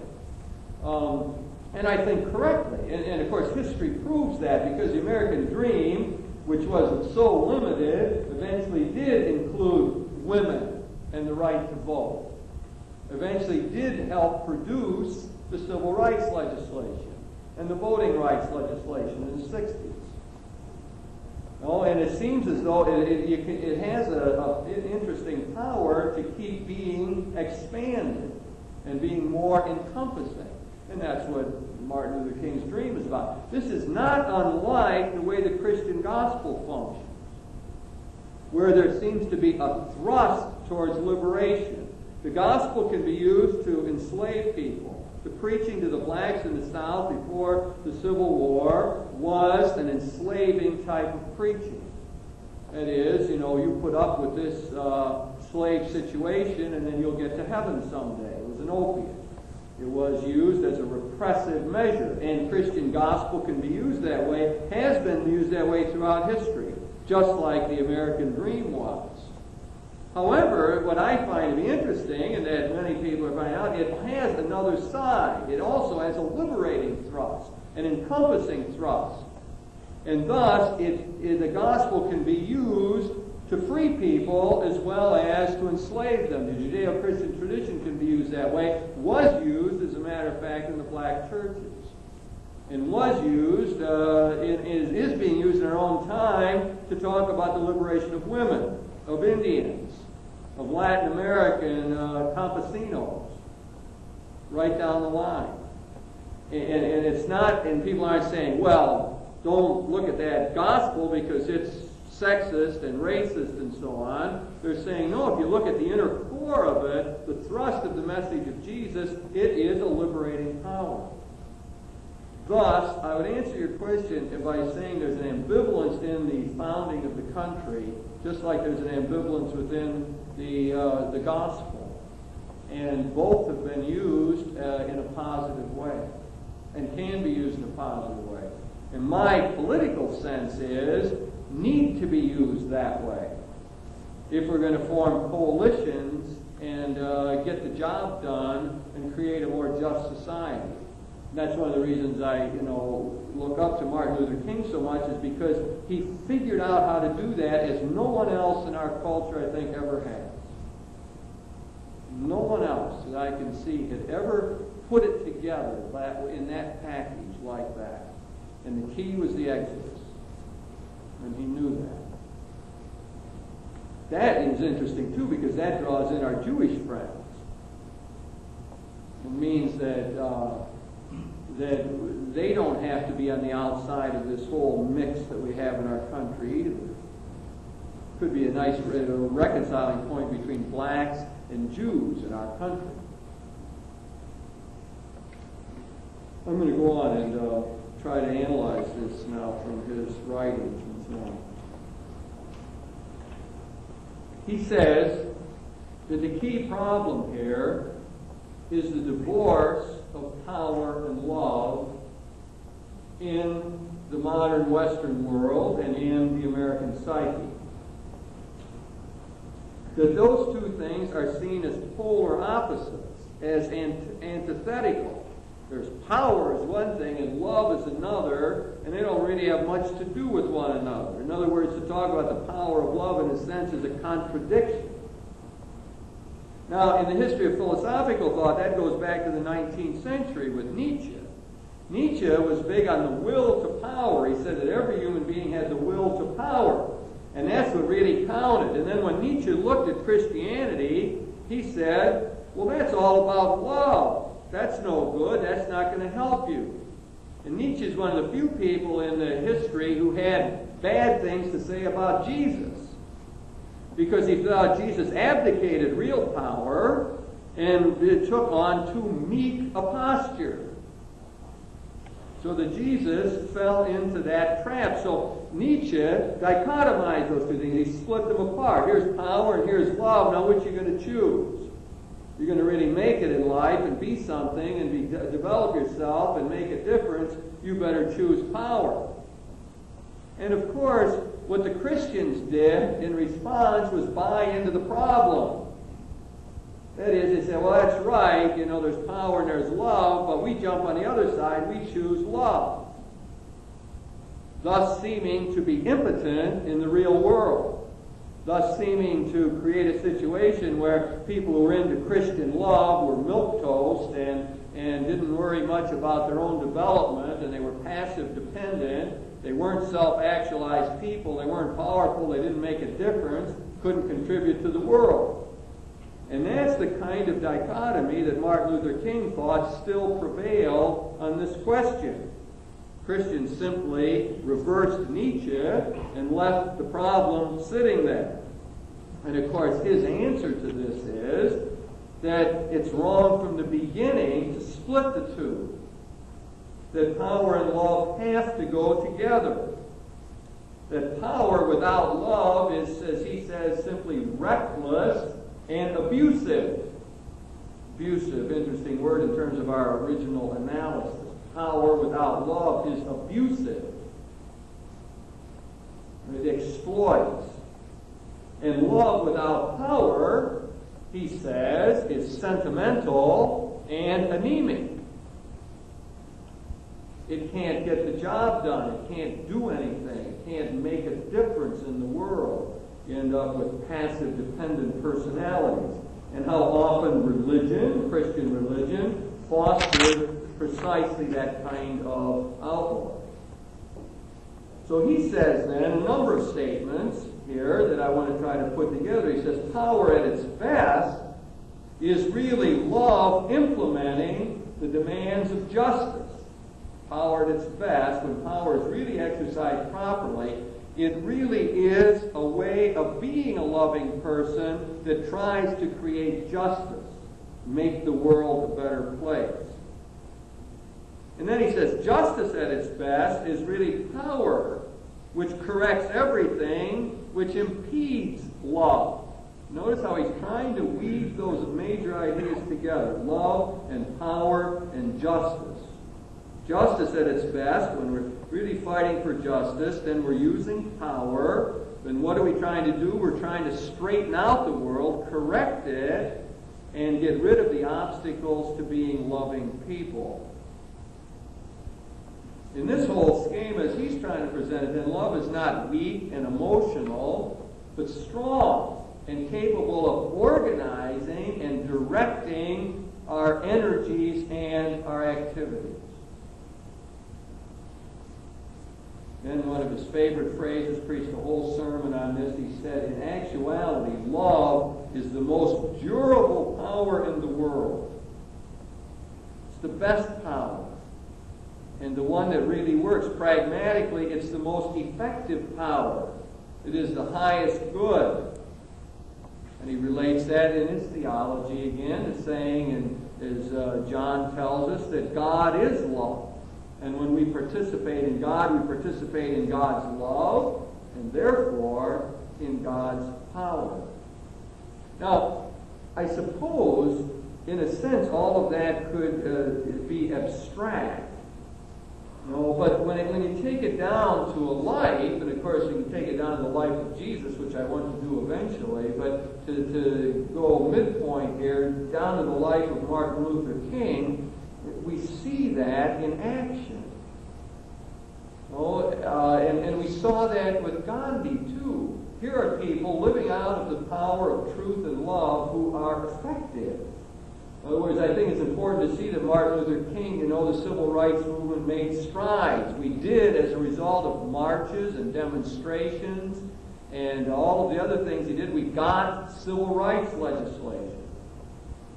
and I think correctly. And of course, history proves that because the American dream, which was so limited, eventually did include women and the right to vote. Eventually did help produce the civil rights legislation and the voting rights legislation in the 60s. Oh, and it seems as though it has an interesting power to keep being expanded and being more encompassing. And that's what Martin Luther King's dream is about. This is not unlike the way the Christian gospel functions, where there seems to be a thrust towards liberation. The gospel can be used to enslave people. The preaching to the blacks in the South before the Civil War was an enslaving type of preaching. That is, you know, you put up with this slave situation and then you'll get to heaven someday. It was an opiate. It was used as a repressive measure, and Christian gospel can be used that way, has been used that way throughout history, just like the American dream was. However, what I find to be interesting, and that many people are finding out, it has another side. It also has a liberating thrust, an encompassing thrust. And thus, the gospel can be used to free people as well as to enslave them. The Judeo-Christian tradition can be used that way, was used, as a matter of fact, in the black churches. And was used, is being used in our own time to talk about the liberation of women, of Indians, of Latin American campesinos, right down the line. And it's not, and people aren't saying, well, don't look at that gospel because it's sexist and racist and so on. They're saying, no, if you look at the inner core of it, the thrust of the message of Jesus, it is a liberating power. Thus, I would answer your question by saying there's an ambivalence in the founding of the country, just like there's an ambivalence within the gospel. And both have been used in a positive way, and can be used in a positive way. And my political sense is, need to be used that way. If we're going to form coalitions and get the job done and create a more just society. And that's one of the reasons I, look up to Martin Luther King so much, is because he figured out how to do that as no one else in our culture, I think, ever has. No one else that I can see had ever put it together in that package like that. And the key was the Exodus. And he knew that. That is interesting, too, because that draws in our Jewish friends. It means that they don't have to be on the outside of this whole mix that we have in our country either. Could be a nice reconciling point between blacks and Jews in our country. I'm going to go on and try to analyze this now from his writings and so on. He says that the key problem here is the divorce of power and love in the modern Western world and in the American psyche. That those two things are seen as polar opposites, as antithetical. There's power is one thing and love is another, and they don't really have much to do with one another. In other words, to talk about the power of love in a sense is a contradiction. Now, in the history of philosophical thought, that goes back to the 19th century with Nietzsche. Nietzsche was big on the will to power. He said that every human being had the will to power, and that's what really counted. And then when Nietzsche looked at Christianity, he said, well, that's all about love. That's no good. That's not going to help you. And Nietzsche is one of the few people in the history who had bad things to say about Jesus, because he thought Jesus abdicated real power and it took on too meek a posture. So that Jesus fell into that trap. So Nietzsche dichotomized those two things. He split them apart. Here's power and here's love. Now which are you going to choose? You're going to really make it in life and be something and develop yourself and make a difference, you better choose power. And of course, what the Christians did in response was buy into the problem. That is, they said, well, that's right, there's power and there's love, but we jump on the other side, we choose love. Thus seeming to be impotent in the real world. Thus seeming to create a situation where people who were into Christian love were milquetoast and didn't worry much about their own development, and they were passive dependent. They weren't self-actualized people. They weren't powerful. They didn't make a difference. Couldn't contribute to the world. And that's the kind of dichotomy that Martin Luther King thought still prevailed on this question. Christians simply reversed Nietzsche and left the problem sitting there. And of course, his answer to this is that it's wrong from the beginning to split the two. That power and love have to go together. That power without love is, as he says, simply reckless and abusive. Abusive, interesting word in terms of our original analysis. Power without love is abusive. It exploits. And love without power, he says, is sentimental and anemic. It can't get the job done. It can't do anything. It can't make a difference in the world. You end up with passive, dependent personalities. And how often religion, Christian religion, fostered precisely that kind of outlook. So he says then a number of statements here that I want to try to put together. He says power at its best is really love implementing the demands of justice. Power at its best, when power is really exercised properly, it really is a way of being a loving person that tries to create justice, make the world a better place. And then he says justice at its best is really power, which corrects everything, which impedes love. Notice how he's trying to weave those major ideas together. Love and power and justice. Justice at its best, when we're really fighting for justice, then we're using power. Then what are we trying to do? We're trying to straighten out the world, correct it, and get rid of the obstacles to being loving people. In this whole scheme, as he's trying to present it, then love is not weak and emotional, but strong and capable of organizing and directing our energies and our activities. Then one of his favorite phrases, preached a whole sermon on this, he said, in actuality, love is the most durable power in the world. It's the best power. And the one that really works pragmatically, it's the most effective power. It is the highest good. And he relates that in his theology again, to saying, and as John tells us, that God is love. And when we participate in God, we participate in God's love, and therefore in God's power. Now, I suppose, in a sense, all of that could be abstract. No, but when you take it down to a life, and of course you can take it down to the life of Jesus, which I want to do eventually, but to go midpoint here, down to the life of Martin Luther King, we see that in action. Oh, and we saw that with Gandhi too. Here are people living out of the power of truth and love who are effective. In other words, I think it's important to see that Martin Luther King, the civil rights movement made strides. We did as a result of marches and demonstrations and all of the other things he did. We got civil rights legislation,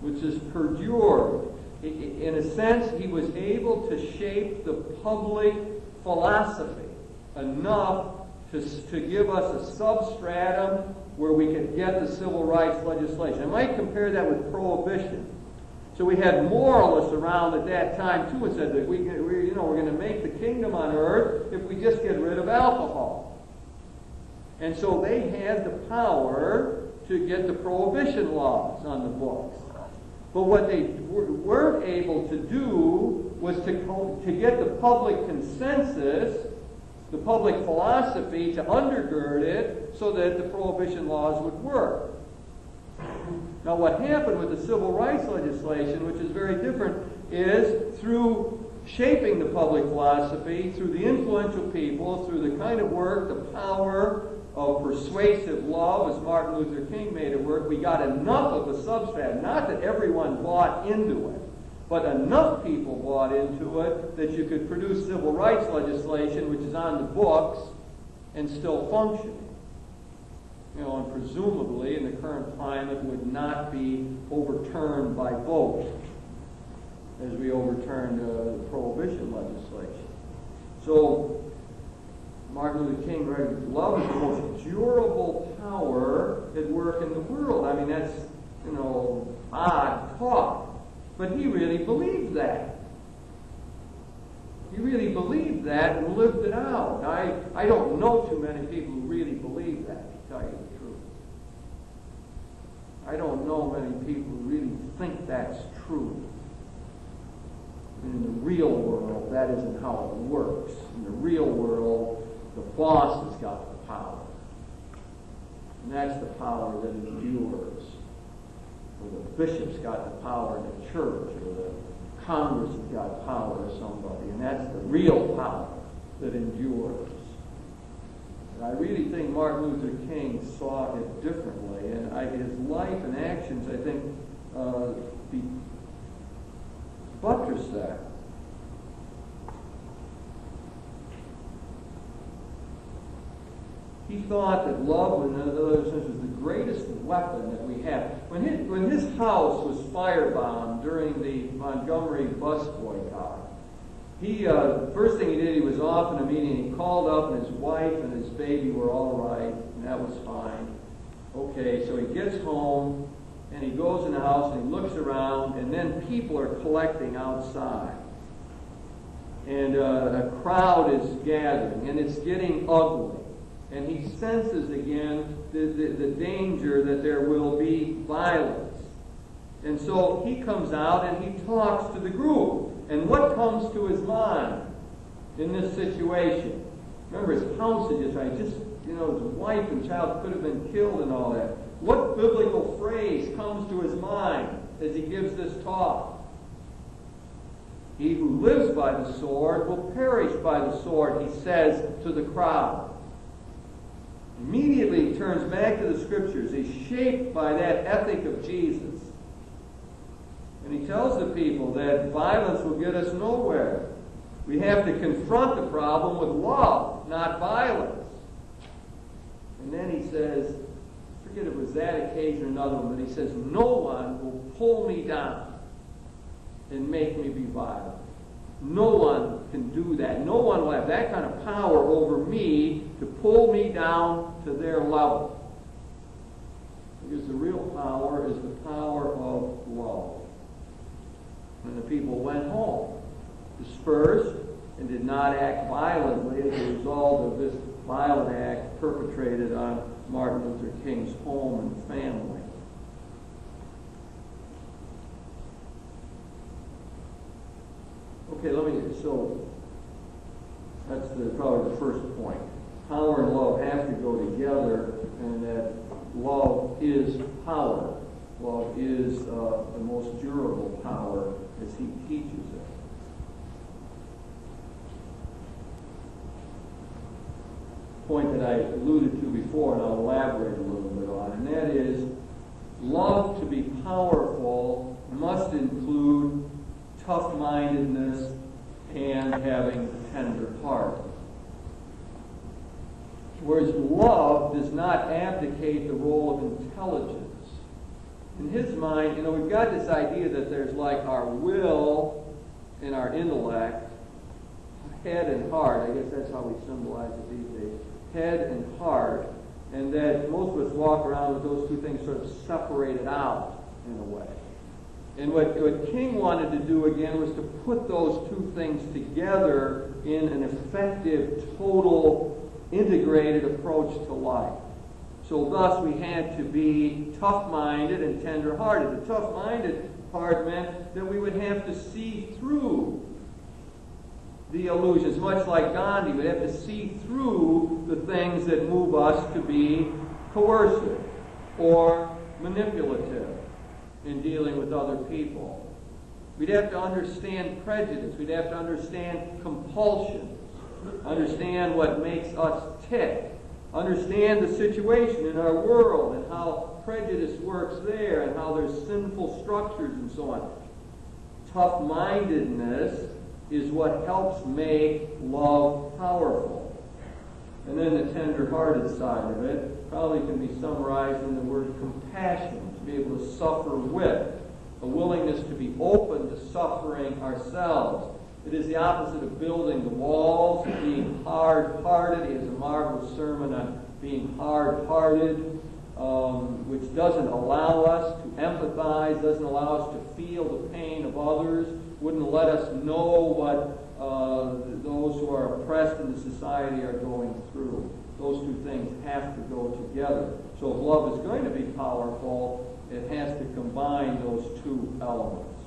which has perdured. In a sense, he was able to shape the public philosophy enough to give us a substratum where we could get the civil rights legislation. I might compare that with prohibition. So we had moralists around at that time too, and said that we're going to make the kingdom on earth if we just get rid of alcohol. And so they had the power to get the prohibition laws on the books. But what they weren't able to do was to get the public consensus, the public philosophy, to undergird it so that the prohibition laws would work. Now what happened with the civil rights legislation, which is very different, is through shaping the public philosophy, through the influential people, through the kind of work, the power of persuasive love, as Martin Luther King made it work, we got enough of a substrat. Not that everyone bought into it, but enough people bought into it that you could produce civil rights legislation, which is on the books and still functioning. And presumably in the current climate would not be overturned by vote as we overturned the prohibition legislation. So Martin Luther King wrote, love is the most durable power at work in the world. I mean, that's, odd talk. But he really believed that. He really believed that and lived it out. I don't know too many people who really believe that, to tell you the truth. I don't know many people who really think that's true. In the real world, that isn't how it works. In the real world, the boss has got the power. And that's the power that endures. Or the bishop's got the power in the church, or the Congress has got power or somebody. And that's the real power that endures. And I really think Martin Luther King saw it differently. And his life and actions, I think, buttress that. He thought that love, in other sense, was the greatest weapon that we have. When his house was firebombed during the Montgomery bus boycott, first thing he did, he was off in a meeting. He called up, and his wife and his baby were all right, and that was fine. Okay, so he gets home, and he goes in the house, and he looks around, and then people are collecting outside. and a crowd is gathering, and it's getting ugly. And he senses again the danger that there will be violence. And so he comes out and he talks to the group. And what comes to his mind in this situation? Remember, his house had his wife and child could have been killed and all that. What biblical phrase comes to his mind as he gives this talk? He who lives by the sword will perish by the sword, he says to the crowd. Immediately he turns back to the Scriptures. He's shaped by that ethic of Jesus. And he tells the people that violence will get us nowhere. We have to confront the problem with love, not violence. And then he says, I forget if it was that occasion or another one, but he says, no one will pull me down and make me be violent. No one can do that. No one will have that kind of power over me to pull me down to their level. Because the real power is the power of love. And the people went home, dispersed, and did not act violently as a result of this violent act perpetrated on Martin Luther King's home and family. Okay, so that's probably the first point. Power and love have to go together, and that love is power. Love is the most durable power as he teaches it. Point that I alluded to before, and I'll elaborate a little bit on, and that is love to be powerful must include tough-mindedness and having a tender heart. Whereas love does not abdicate the role of intelligence. In his mind, we've got this idea that there's like our will and our intellect, head and heart. I guess that's how we symbolize it these days. Head and heart. And that most of us walk around with those two things sort of separated out in a way. And what King wanted to do again was to put those two things together in an effective, total, integrated approach to life. So thus we had to be tough-minded and tender-hearted. The tough-minded part meant that we would have to see through the illusions, much like Gandhi. We'd have to see through the things that move us to be coercive or manipulative in dealing with other people. We'd have to understand prejudice. We'd have to understand compulsion, understand what makes us tick, understand the situation in our world and how prejudice works there and how there's sinful structures and so on. Tough-mindedness is what helps make love powerful. And then the tender-hearted side of it probably can be summarized in the word compassion, to be able to suffer with, a willingness to be open to suffering ourselves. It is the opposite of building the walls, of being hard-hearted. He has a marvelous sermon on being hard-hearted, which doesn't allow us to empathize, doesn't allow us to feel the pain of others, wouldn't let us know what those who are oppressed in the society are going through. Those two things have to go together. So if love is going to be powerful, it has to combine those two elements.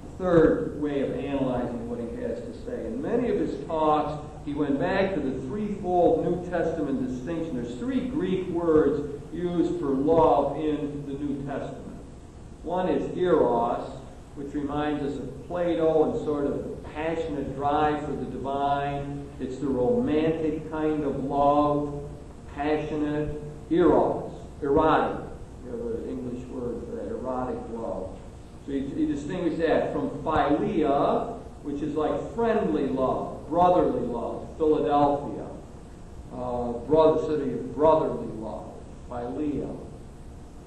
The third way of analyzing what he has to say. In many of his talks, he went back to the threefold New Testament distinction. There's three Greek words used for love in the New Testament. One is eros, which reminds us of Plato and sort of the passionate drive for the divine. It's the romantic kind of love, passionate. Eros, erotic. You have an English word for that, erotic love. So he distinguished that from philia, which is like friendly love, brotherly love, Philadelphia, city of brotherly love, philia.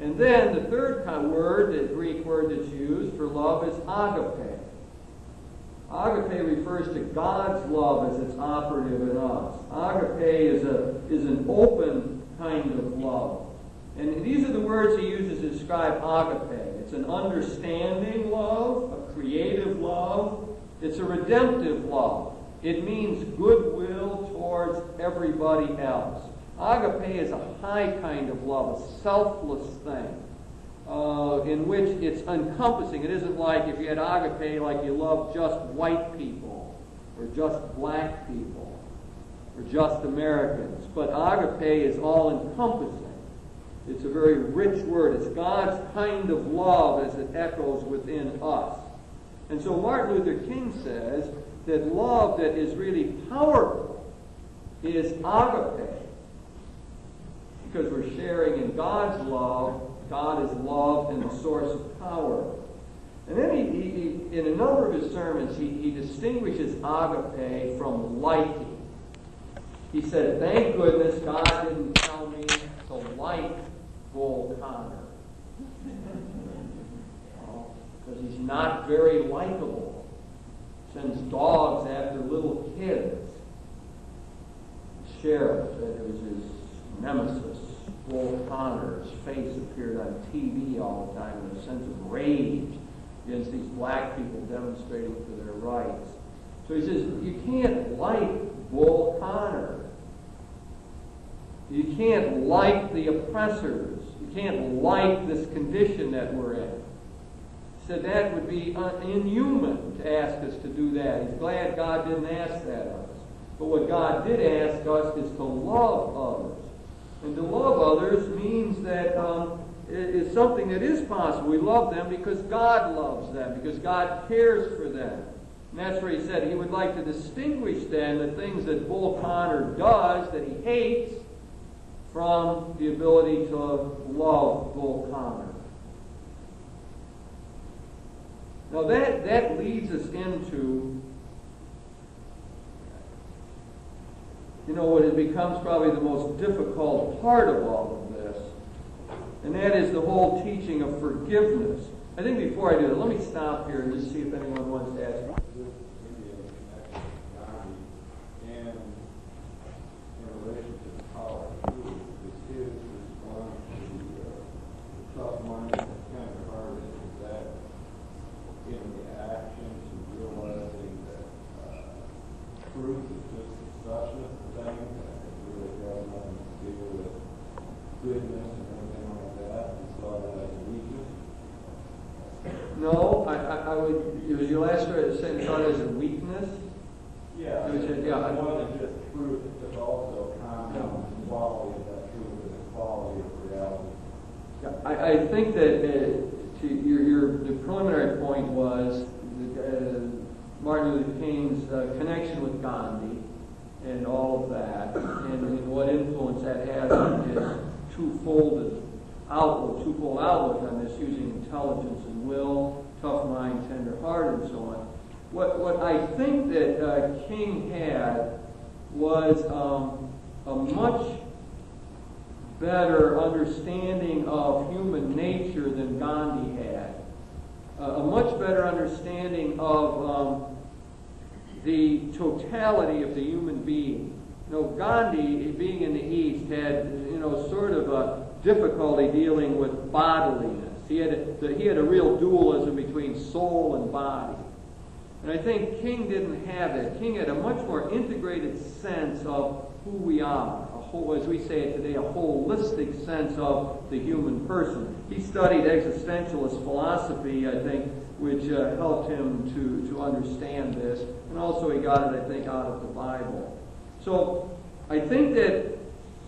And then the third word, the Greek word that's used for love, is agape. Agape refers to God's love as it's operative in us. Agape is an open kind of love. And these are the words he uses to describe agape. It's an understanding love, a creative love, It's a redemptive love. It means goodwill towards everybody else. Agape is a high kind of love, a selfless thing, in which it's encompassing. It isn't like if you had agape, like you love just white people, or just black people, or just Americans. But agape is all-encompassing. It's a very rich word. It's God's kind of love as it echoes within us. And so Martin Luther King says that love that is really powerful is agape. Because we're sharing in God's love. God is love and the source of power. And then he in a number of his sermons, he distinguishes agape from liking. He said, thank goodness God didn't tell me to like Bull Connor. Because he's not very likable. Sends dogs after little kids. The sheriff said it was his nemesis, Bull Connor. His face appeared on TV all the time in a sense of rage against these black people demonstrating for their rights. So he says, you can't like Bull Connor. You can't like the oppressors. You can't like this condition that we're in. He said that would be inhuman to ask us to do that. He's glad God didn't ask that of us. But what God did ask us is to love others. And to love others means that it's something that is possible. We love them because God loves them, because God cares for them. And that's where he said he would like to distinguish then the things that Bull Connor does that he hates from the ability to love Bull Connor. Now that leads us into, what it becomes probably the most difficult part of all of this, and that is the whole teaching of forgiveness. I think before I do that, let me stop here and just see if anyone wants to ask. And in relation to the power of food, is his response to the tough mind and kind of hard is that in the actions and realizing that truth is just a substance thing, that it really has nothing to do with goodness and anything like that, and saw that as a weakness? No, I would. It was your last word saying thought as a weakness. Yeah, It was just, yeah, it wasn't just truth, but also content and quality of that truth and the quality of reality. I think that the preliminary point was Martin Luther King's connection with Gandhi and all of that, and what influence that has on his twofold outlook on this, using intelligence and will, tough mind, tender heart, and so on. What I think that King had was a much better understanding of human nature than Gandhi had. A much better understanding of the totality of the human being. Gandhi, being in the East, had sort of a difficulty dealing with bodiliness. He had a real dualism between soul and body. And I think King didn't have that. King had a much more integrated sense of who we are, as we say it today, a holistic sense of the human person. He studied existentialist philosophy, I think, which helped him to understand this. And also he got it, I think, out of the Bible. So I think that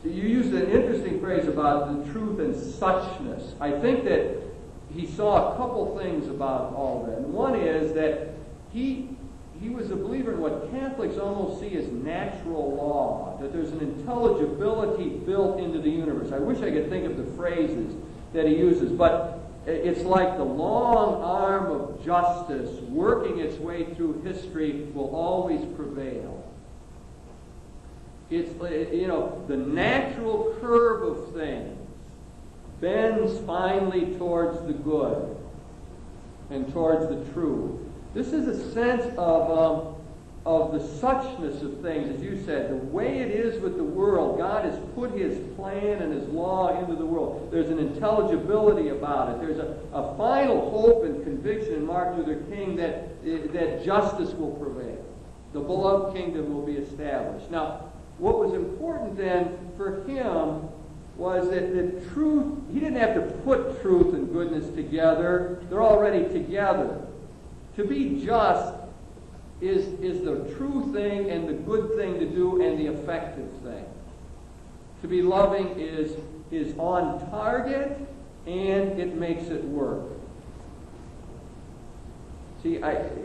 you used an interesting phrase about the truth and suchness. I think that he saw a couple things about all that. And one is that he was a believer in what Catholics almost see as natural law, that there's an intelligibility built into the universe. I wish I could think of the phrases that he uses, but it's like the long arm of justice working its way through history will always prevail. It's, the natural curve of things bends finally towards the good and towards the true. This is a sense of of the suchness of things, as you said, the way it is with the world. God has put His plan and His law into the world. There's an intelligibility about it. There's a final hope and conviction in Martin Luther King that justice will prevail. The beloved kingdom will be established. Now, what was important then for him was that the truth, he didn't have to put truth and goodness together. They're already together. To be just is the true thing and the good thing to do and the effective thing. To be loving is on target and it makes it work. See,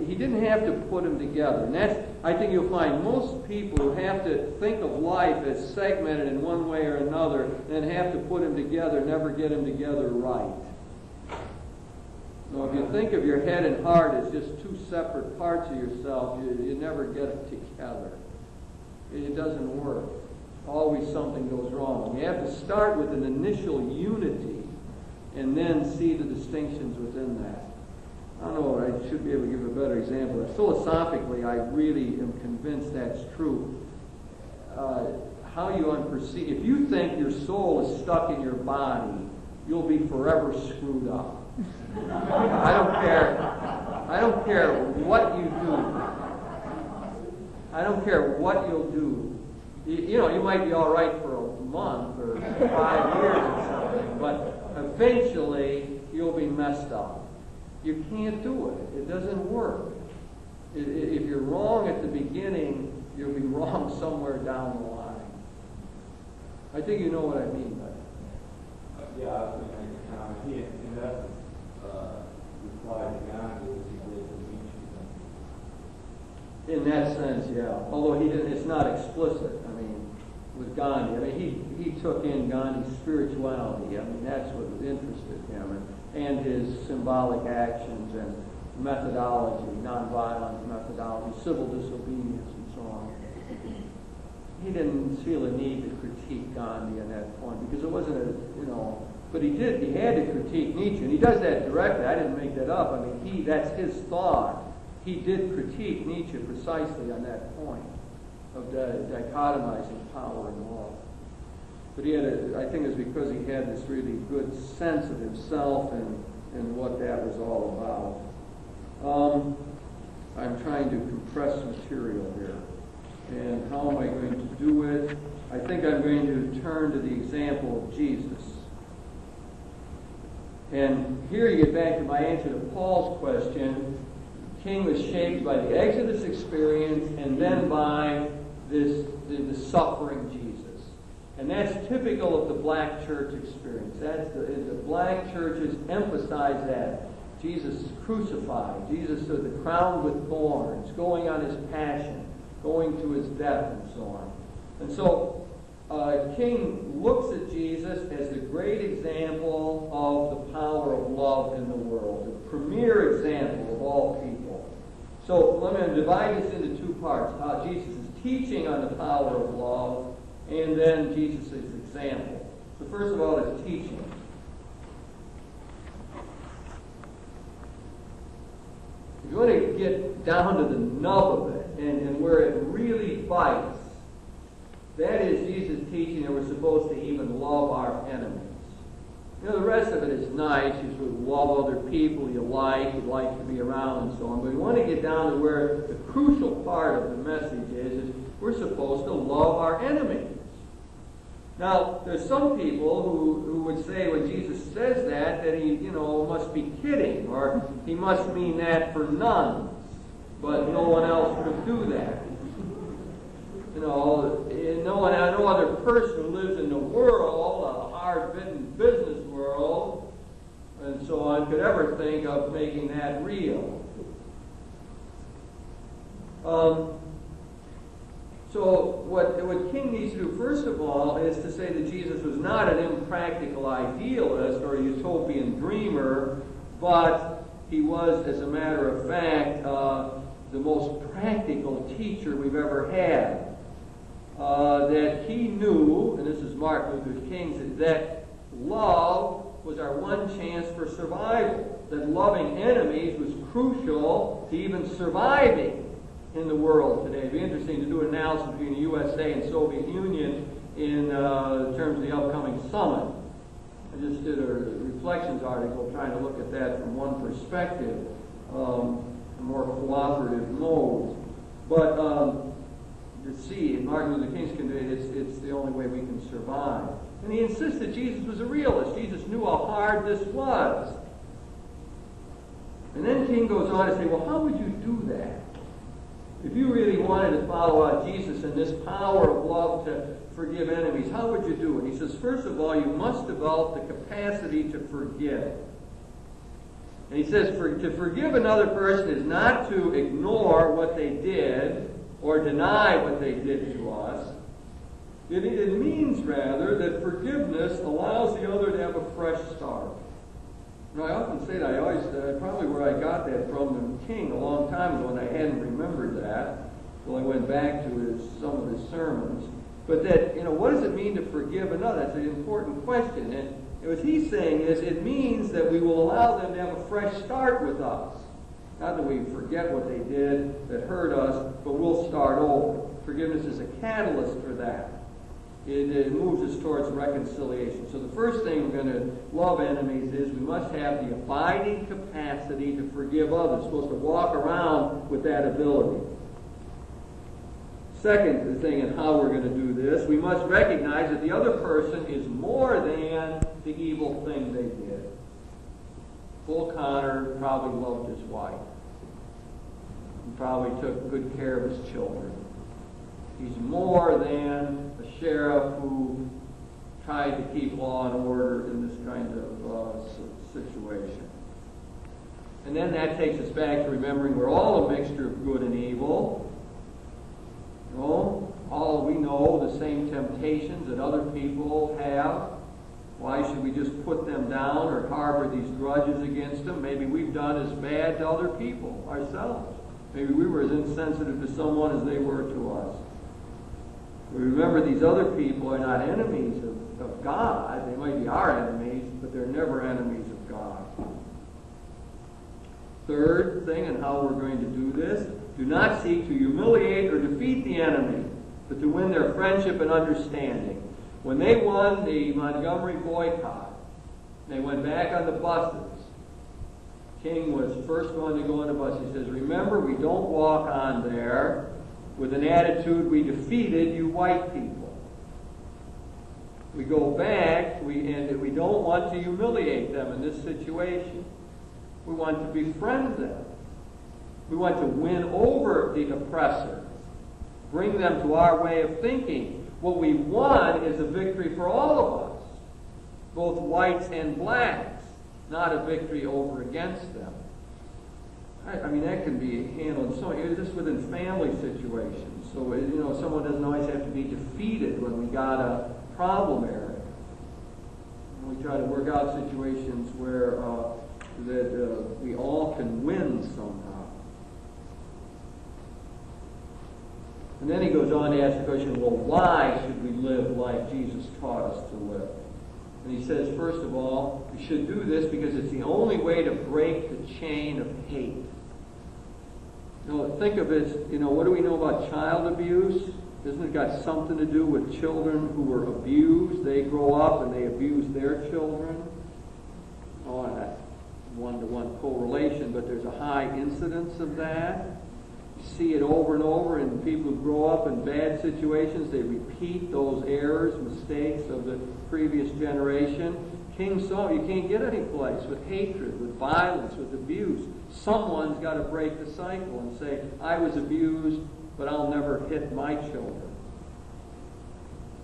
he didn't have to put them together. And I think you'll find most people who have to think of life as segmented in one way or another and have to put them together, never get them together right. So if you think of your head and heart as just two separate parts of yourself, you never get it together. It doesn't work. Always something goes wrong. You have to start with an initial unity and then see the distinctions within that. I don't know, I should be able to give a better example. Philosophically, I really am convinced that's true. How you unperceive, if you think your soul is stuck in your body, you'll be forever screwed up. I don't care what you do. I don't care what you'll do. You know, you might be all right for a month or 5 years or something, but eventually you'll be messed up. You can't do it. It doesn't work. If you're wrong at the beginning, you'll be wrong somewhere down the line. I think you know what I mean by that. Yeah, I was going to make a comment. He, in essence, replied to Gandhi as he did to Nietzsche. In that sense, yeah. Although he didn't, it's not explicit. I mean, with Gandhi, I mean, he took in Gandhi's spirituality. I mean, that's what interested him, and his symbolic actions and methodology, nonviolent methodology, civil disobedience, and so on. He didn't feel a need to critique Gandhi at that point because it wasn't but he did. He had to critique Nietzsche, and he does that directly. I didn't make that up. I mean, that's his thought. He did critique Nietzsche precisely on that point of dichotomizing power and law. But he had I think it was because he had this really good sense of himself and what that was all about. I'm trying to compress material here. And how am I going to do it? I think I'm going to turn to the example of Jesus. And here you get back to my answer to Paul's question. King was shaped by the Exodus experience and then by the suffering Jesus. And that's typical of the black church experience. The black churches emphasize that. Jesus is crucified. Jesus is the crown with thorns, going on his passion, going to his death, and so on. And so King looks at Jesus as the great example of the power of love in the world, the premier example of all people. So let me divide this into two parts. Jesus' teaching on the power of love, and then Jesus' example. So first of all, his teaching. If you want to get down to the nub of it and where it really bites, that is Jesus' teaching that we're supposed to even love our enemies. You know, the rest of it is nice. You should love other people you'd like to be around and so on. But we want to get down to where the crucial part of the message is we're supposed to love our enemies. Now, there's some people who would say when Jesus says that he, must be kidding, or he must mean that for nuns, but no one else could do that. No other person who lives in the world, a hard-bitten business world, and so on, could ever think of making that real. So what King needs to do, first of all, is to say that Jesus was not an impractical idealist or a utopian dreamer, but he was, as a matter of fact, the most practical teacher we've ever had. That he knew, and this is Martin Luther King, that love was our one chance for survival. That loving enemies was crucial to even surviving in the world today. It'd be interesting to do an analysis between the USA and Soviet Union in terms of the upcoming summit. I just did a reflections article trying to look at that from one perspective, a more cooperative mode. But to see, in Martin Luther King's conveyed, it's the only way we can survive. And he insisted Jesus was a realist. Jesus knew how hard this was. And then King goes on to say, well, how would you do that? If you really wanted to follow out Jesus and this power of love to forgive enemies, how would you do it? He says, first of all, you must develop the capacity to forgive. And he says, to forgive another person is not to ignore what they did or deny what they did to us. It means, rather, that forgiveness allows the other to have a fresh start. You know, I often say that probably where I got that from King a long time ago, and I hadn't remembered that until I went back to some of his sermons. But that, what does it mean to forgive another? That's an important question. And what he's saying is, it means that we will allow them to have a fresh start with us. Not that we forget what they did that hurt us, but we'll start over. Forgiveness is a catalyst for that. It moves us towards reconciliation. So the first thing we're going to love enemies is we must have the abiding capacity to forgive others. We're supposed to walk around with that ability. Second thing in how we're going to do this, we must recognize that the other person is more than the evil thing they did. Bull Connor probably loved his wife. He probably took good care of his children. He's more than a sheriff who tried to keep law and order in this kind of situation. And then that takes us back to remembering we're all a mixture of good and evil. All we know the same temptations that other people have. Why should we just put them down or harbor these grudges against them? Maybe we've done as bad to other people ourselves. Maybe we were as insensitive to someone as they were to us. We remember these other people are not enemies of God. They might be our enemies, but they're never enemies of God. Third thing and how we're going to do this, do not seek to humiliate or defeat the enemy, but to win their friendship and understanding. When they won the Montgomery boycott, they went back on the buses. King was the first one to go on the bus. He says, remember, we don't walk on there with an attitude, we defeated you white people. We go back, and we don't want to humiliate them in this situation. We want to befriend them. We want to win over the oppressor, bring them to our way of thinking. What we want is a victory for all of us, both whites and blacks, not a victory over against them. I mean, that can be handled just within family situations. So, someone doesn't always have to be defeated when we got a problem area. And we try to work out situations where that we all can win somehow. And then he goes on to ask the question, well, why should we live like Jesus taught us to live? And he says, first of all, we should do this because it's the only way to break the chain of hate. Think of it, what do we know about child abuse? Isn't it got something to do with children who were abused? They grow up and they abuse their children. That one-to-one correlation, but there's a high incidence of that. You see it over and over in people who grow up in bad situations. They repeat those errors, mistakes of the previous generation. King saw you can't get any place with hatred, with violence, with abuse. Someone's got to break the cycle and say, I was abused, but I'll never hit my children.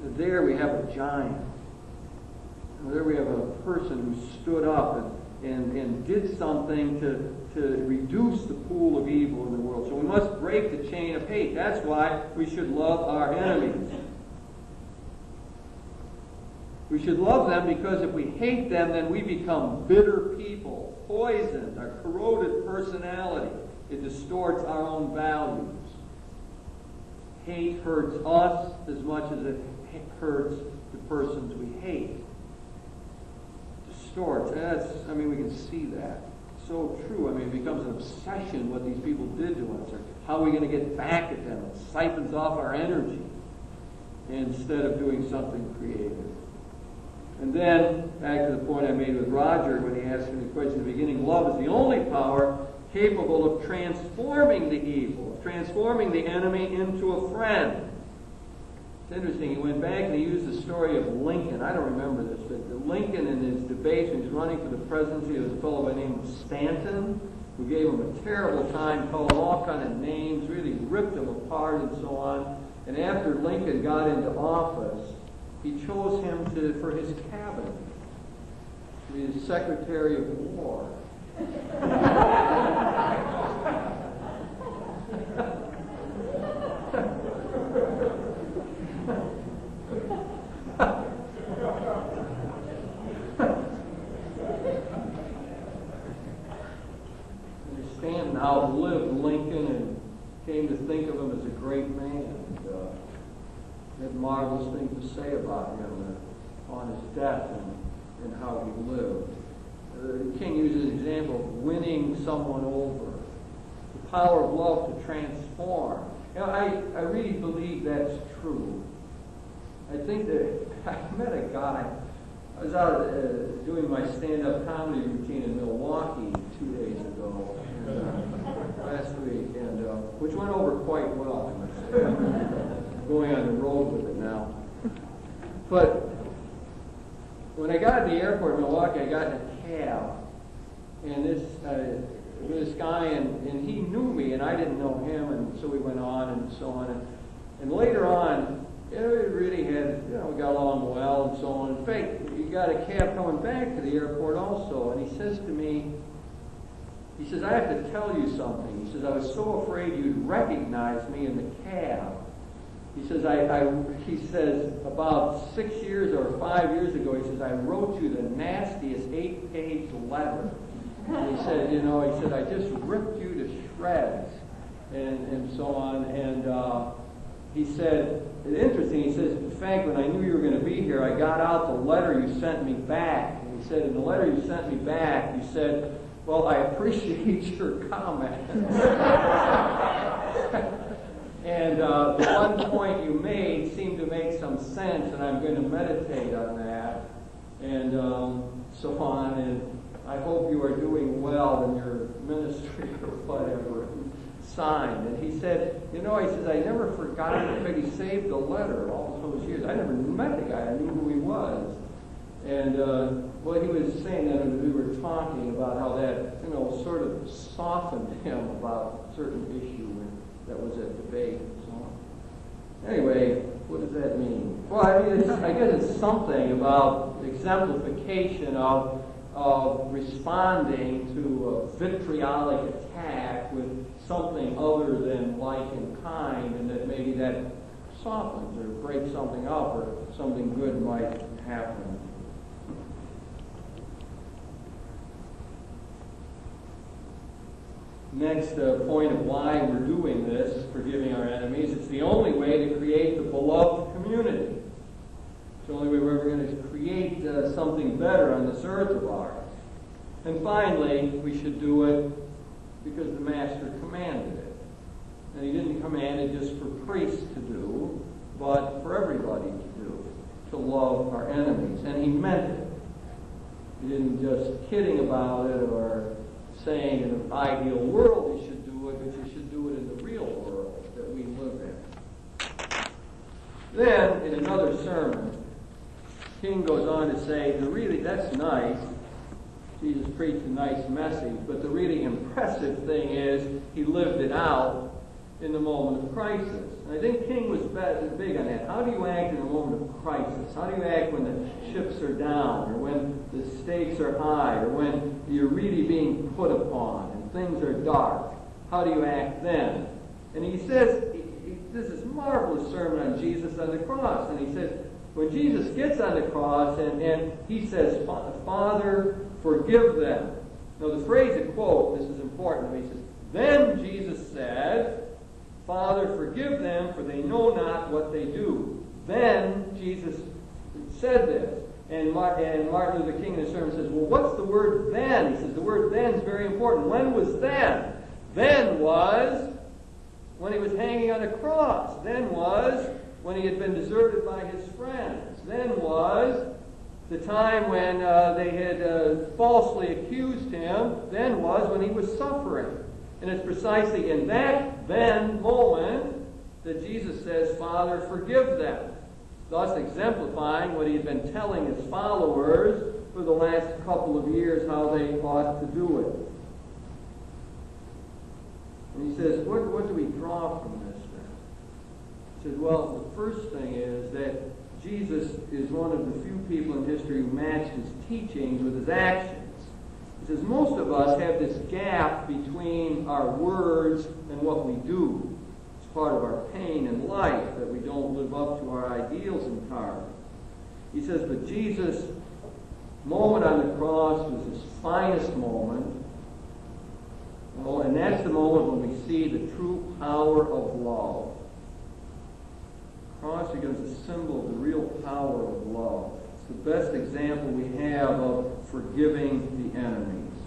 There we have a giant. There we have a person who stood up and did something to reduce the pool of evil in the world. So we must break the chain of hate. That's why we should love our enemies. We should love them because if we hate them, then we become bitter people, poisoned, our corroded personality. It distorts our own values. Hate hurts us as much as it hurts the persons we hate. Distorts. We can see that. so true. I mean, it becomes an obsession what these people did to us, or how are we going to get back at them? It siphons off our energy instead of doing something creative. And then, back to the point I made with Roger when he asked me the question in the beginning, love is the only power capable of transforming the evil, of transforming the enemy into a friend. It's interesting, he went back and he used the story of Lincoln. I don't remember this, but Lincoln in his debates when he was running for the presidency, there was a fellow by the name of Stanton, who gave him a terrible time, called him all kind of names, really ripped him apart and so on. And after Lincoln got into office, he chose him for his cabinet, to be the Secretary of War. Stanton outlived Lincoln and came to think of him as a great man. Had marvelous things to say about him on his death and how he lived. King uses an example of winning someone over. The power of love to transform. You know, I really believe that's true. I think that I met a guy. I was out doing my stand-up comedy routine in Milwaukee 2 days ago, last week, and which went over quite well, I must say. Going on the road with it now. But when I got at the airport in Milwaukee, I got in a cab, and this guy, and he knew me, and I didn't know him, and so we went on and so on. And later on, it really had, we got along well and so on. In fact, he got a cab coming back to the airport also, and he says to me, he says, I have to tell you something. He says, I was so afraid you'd recognize me in the cab. He says, he says, about 6 years or 5 years ago, he says, I wrote you the nastiest 8-page letter. And he said, he said, I just ripped you to shreds and so on. And he said, it's interesting, he says, in fact, when I knew you were going to be here, I got out the letter you sent me back. And he said, in the letter you sent me back, you said, well, I appreciate your comments. And the one point you made seemed to make some sense, and I'm going to meditate on that, and so on. And I hope you are doing well in your ministry or whatever. Signed. And he said, he says, I never forgot it, but he saved the letter all those years. I never met the guy. I knew who he was. And he was saying that we were talking about how that, sort of softened him about a certain issue that was at debate and so on. Anyway, what does that mean? Well, I guess it's something about exemplification of responding to a vitriolic attack with something other than like and kind, and that maybe that softens or breaks something up or something good might happen. Next point of why we're doing this, forgiving our enemies, it's the only way to create the beloved community. It's the only way we're ever going to create something better on this earth of ours. And finally, we should do it because the Master commanded it. And he didn't command it just for priests to do, but for everybody to do, to love our enemies. And he meant it. He didn't just kidding about it or saying in an ideal world you should do it, but you should do it in the real world that we live in. Then, in another sermon, King goes on to say, that's nice. Jesus preached a nice message, but the really impressive thing is he lived it out in the moment of crisis. And I think King was big on that. How do you act in a moment of crisis? How do you act when the chips are down, or when the stakes are high, or when you're really being put upon and things are dark? How do you act then? And he says, this is marvelous sermon on Jesus on the cross. And he says, when Jesus gets on the cross and he says, Father, forgive them. Now the phrase to quote, this is important. He says, then Jesus said, Father, forgive them, for they know not what they do. Then Jesus said this. And Martin Luther King in his sermon says, well, what's the word then? He says, the word then is very important. When was then? Then was when he was hanging on a cross. Then was when he had been deserted by his friends. Then was the time when they had falsely accused him. Then was when he was suffering. And it's precisely in that then moment that Jesus says, Father, forgive them. Thus exemplifying what he had been telling his followers for the last couple of years, how they ought to do it. And he says, what do we draw from this then? He says, well, the first thing is that Jesus is one of the few people in history who matched his teachings with his actions. He says, most of us have this gap between our words and what we do. It's part of our pain in life that we don't live up to our ideals entirely. He says, but Jesus' moment on the cross was his finest moment. Well, and that's the moment when we see the true power of love. The cross becomes a symbol of the real power of love. It's the best example we have of forgiving the enemies.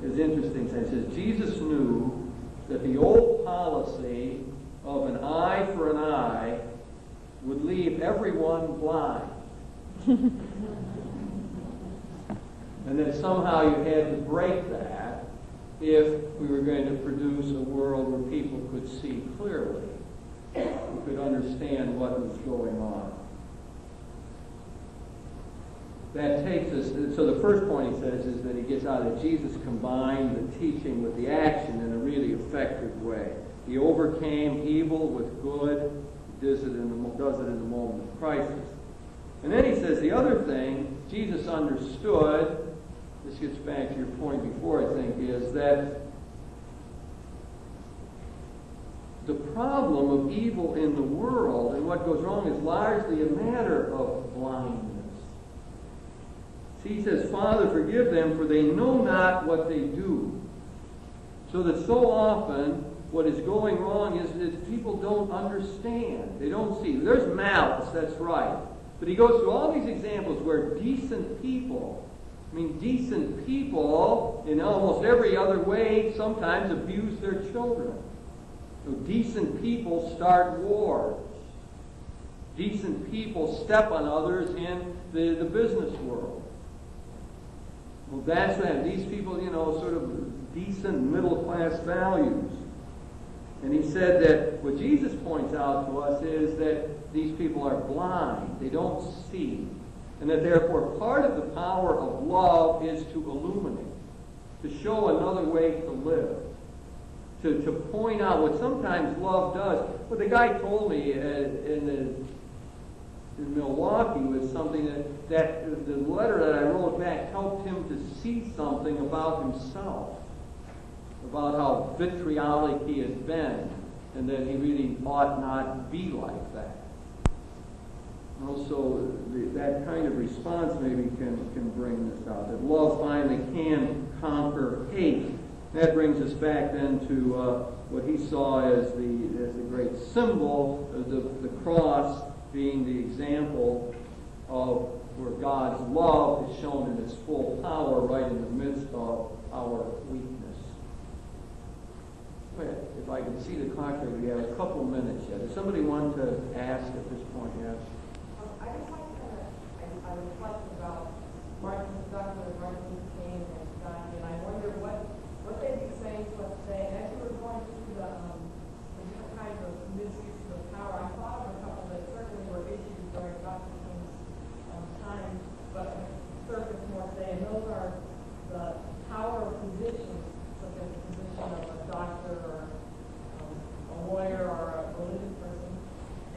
It's interesting. It says Jesus knew that the old policy of an eye for an eye would leave everyone blind. And that somehow you had to break that if we were going to produce a world where people could see clearly, who could understand what was going on. That takes us, so the first point he says is that he gets out that Jesus combined the teaching with the action in a really effective way. He overcame evil with good, does it in the moment of crisis. And then he says the other thing Jesus understood, this gets back to your point before, I think, is that the problem of evil in the world and what goes wrong is largely a matter of blindness. He says, Father, forgive them, for they know not what they do. So that so often what is going wrong is that people don't understand. They don't see. There's malice, that's right. But he goes through all these examples where decent people in almost every other way sometimes abuse their children. So decent people start wars. Decent people step on others in the business world. Well, that's that. These people, sort of decent middle-class values. And he said that what Jesus points out to us is that these people are blind. They don't see. And that therefore part of the power of love is to illuminate, to show another way to live, to point out what sometimes love does. What the guy told me in Milwaukee was something that the letter that I wrote back helped him to see something about himself, about how vitriolic he has been, and that he really ought not be like that. Also, that kind of response maybe can bring this out, that love finally can conquer hate. That brings us back then to what he saw as the great symbol, the cross being the example of where God's love is shown in its full power right in the midst of our weakness. If I can see the clock here, we have a couple minutes yet. Does somebody want to ask at this point? Yes. I just like I reflect about Dr. Martin Luther King and Gandhi, and I wonder what they'd be saying to us today. And as you were going through the different kinds of misuses of power, I thought of a couple that certainly were issues during Dr. King's time, but surface more today, and those are the power of positions, such as the position of a doctor or a lawyer or a religious person,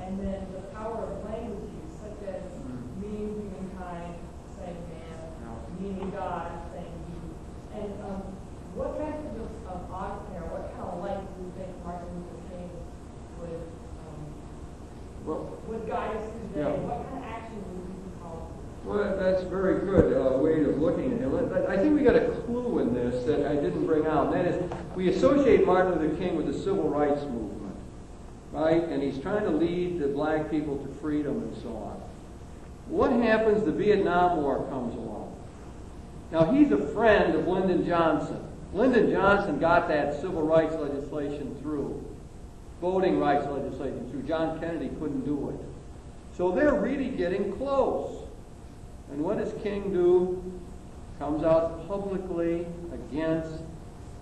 and then the power of language use, such as meaning humankind, saying man, meaning God, saying you. And what message of Augustine, or what kind of light do you think Martin Luther King would guide us today? Yeah. What kind of action would we be called? Well, that's a very good way of looking at it. I think we got a clue in this that I didn't bring out, and that is we associate Martin Luther King with the civil rights movement, right? And he's trying to lead the black people to freedom and so on. What happens? The Vietnam War comes along. Now, he's a friend of Lyndon Johnson. Lyndon Johnson got that civil rights legislation through, voting rights legislation through. John Kennedy couldn't do it. So they're really getting close. And what does King do? Comes out publicly against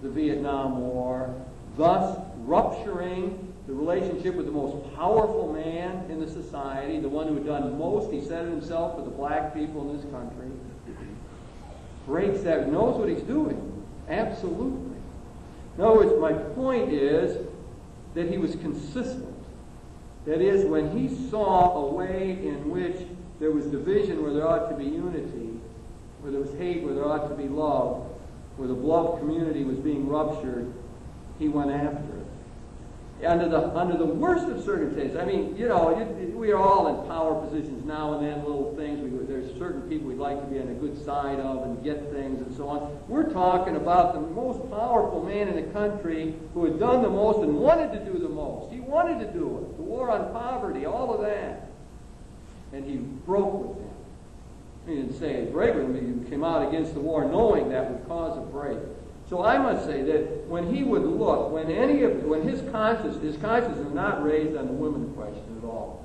the Vietnam War, thus rupturing the relationship with the most powerful man in the society, the one who had done most, he said it himself, for the black people in this country. Breaks that, knows what he's doing. Absolutely. In other words, my point is that he was consistent. That is, when he saw a way in which there was division where there ought to be unity, where there was hate where there ought to be love, where the beloved community was being ruptured, he went after it. Under the worst of circumstances, I mean, you know, we are all in power positions now and then, little things. There's certain people we'd like to be on the good side of and get things and so on. We're talking about the most powerful man in the country who had done the most and wanted to do the most. He wanted to do it. The war on poverty, all of that. And he broke with him. He didn't say he break with him. He came out against the war knowing that would cause a break. So I must say that when he would look, when his conscience is not raised on the women question at all.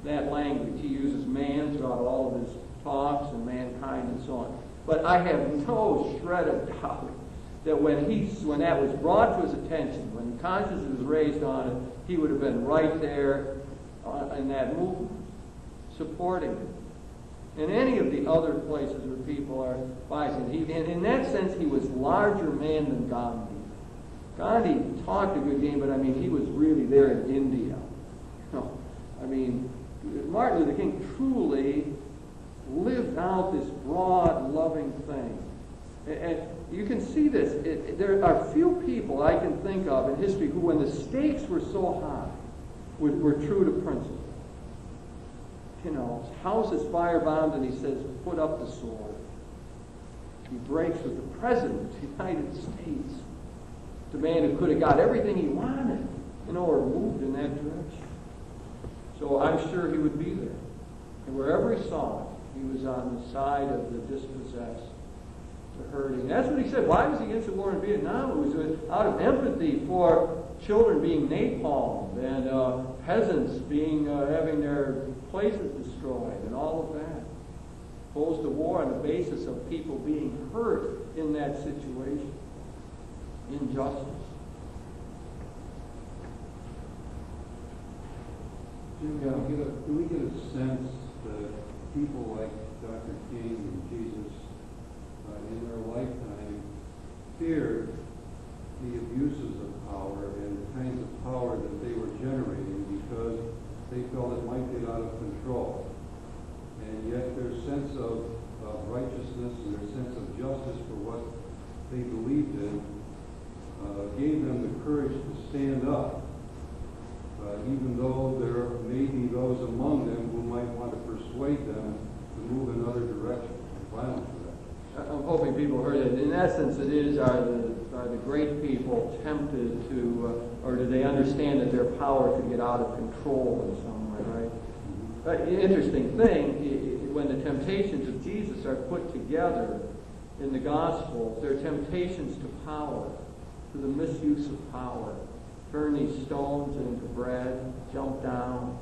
That language, he uses man throughout all of his talks and mankind and so on. But I have no shred of doubt that when that was brought to his attention, when conscience was raised on it, he would have been right there in that movement, supporting it. In any of the other places where people are biased. And in that sense, he was larger man than Gandhi. Gandhi talked a good game, but I mean, he was really there in India. You know, I mean, Martin Luther King truly lived out this broad, loving thing. And you can see this. There are few people I can think of in history who, when the stakes were so high, were true to principle. You know, his house is firebound, and he says, put up the sword. He breaks with the President of the United States, the man who could have got everything he wanted, or moved in that direction. So I'm sure he would be there. And wherever he saw it, he was on the side of the dispossessed, the hurting. That's what he said. Why was he against the war in Vietnam? It was out of empathy for children being napalmed and peasants being having their places destroyed and all of that. Opposed to war on the basis of people being hurt in that situation. Injustice. Jim, do we get a sense that people like Dr. King and Jesus in their lifetime feared the abuses of power and the kinds of power that they were generating because they felt it might get out of control? And yet their sense of righteousness and their sense of justice for what they believed in gave them the courage to stand up, even though there may be those among them who might want to persuade them to move in another direction, violent direction. I'm hoping people heard it. In essence, it is, are the great people tempted to, or do they understand that their power could get out of control in some way, right? But the interesting thing, when the temptations of Jesus are put together in the Gospels, they're temptations to power, to the misuse of power. Turn these stones into bread, jump down,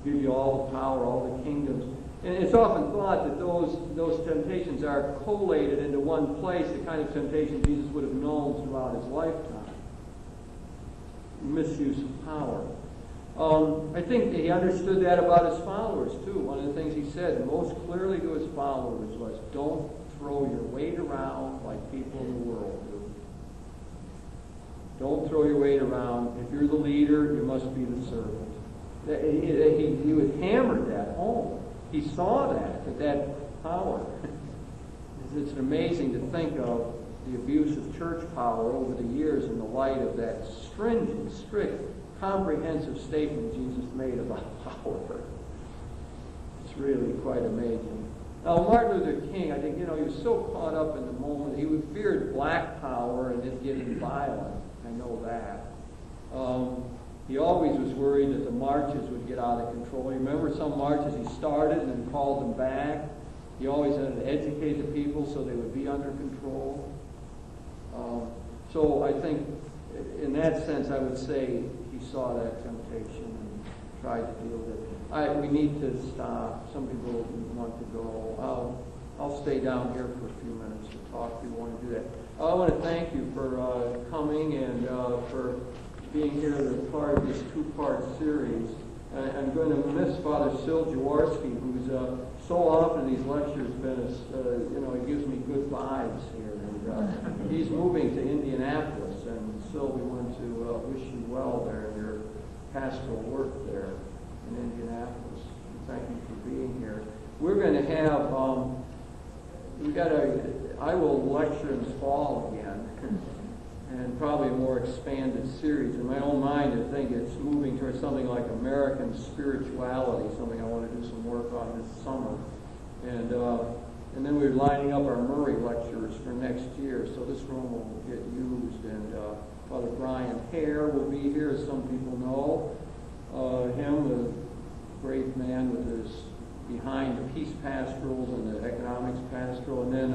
give you all the power, all the kingdoms. And it's often thought that those temptations are collated into one place, the kind of temptation Jesus would have known throughout his lifetime. Misuse of power. I think he understood that about his followers, too. One of the things he said most clearly to his followers was, don't throw your weight around like people in the world do. Don't throw your weight around. If you're the leader, you must be the servant. He was hammered that home. He saw that power. It's amazing to think of the abuse of church power over the years in the light of that stringent, strict, comprehensive statement Jesus made about power. It's really quite amazing. Now, Martin Luther King, I think, he was so caught up in the moment. He feared black power and it getting violent. I know that. He always was worried that the marches would get out of control. You remember some marches he started and then called them back? He always had to educate the people so they would be under control. So I think in that sense, I would say he saw that temptation and tried to deal with it. We need to stop. Some people want to go. I'll stay down here for a few minutes to talk if you want to do that. I want to thank you for coming and for being here as part of this two-part series. I'm going to miss Father Sil Jaworski, who's so often in these lectures been, he gives me good vibes here. And he's moving to Indianapolis, and Sil, we want to wish you well there in your pastoral work there in Indianapolis. And thank you for being here. We're going to have, I will lecture in the fall again. And probably a more expanded series. In my own mind, I think it's moving towards something like American spirituality, something I want to do some work on this summer. And then we're lining up our Murray lectures for next year, so this room will get used. And Father Brian Hare will be here, as some people know. Him, the great man with his behind the peace pastorals and the economics pastoral. And then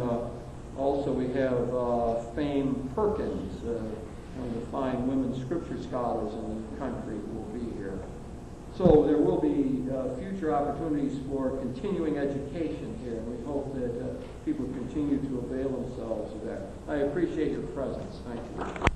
also we have Fame Perkins, one of the fine women scripture scholars in the country who will be here. So there will be future opportunities for continuing education here, and we hope that people continue to avail themselves of that. I appreciate your presence. Thank you.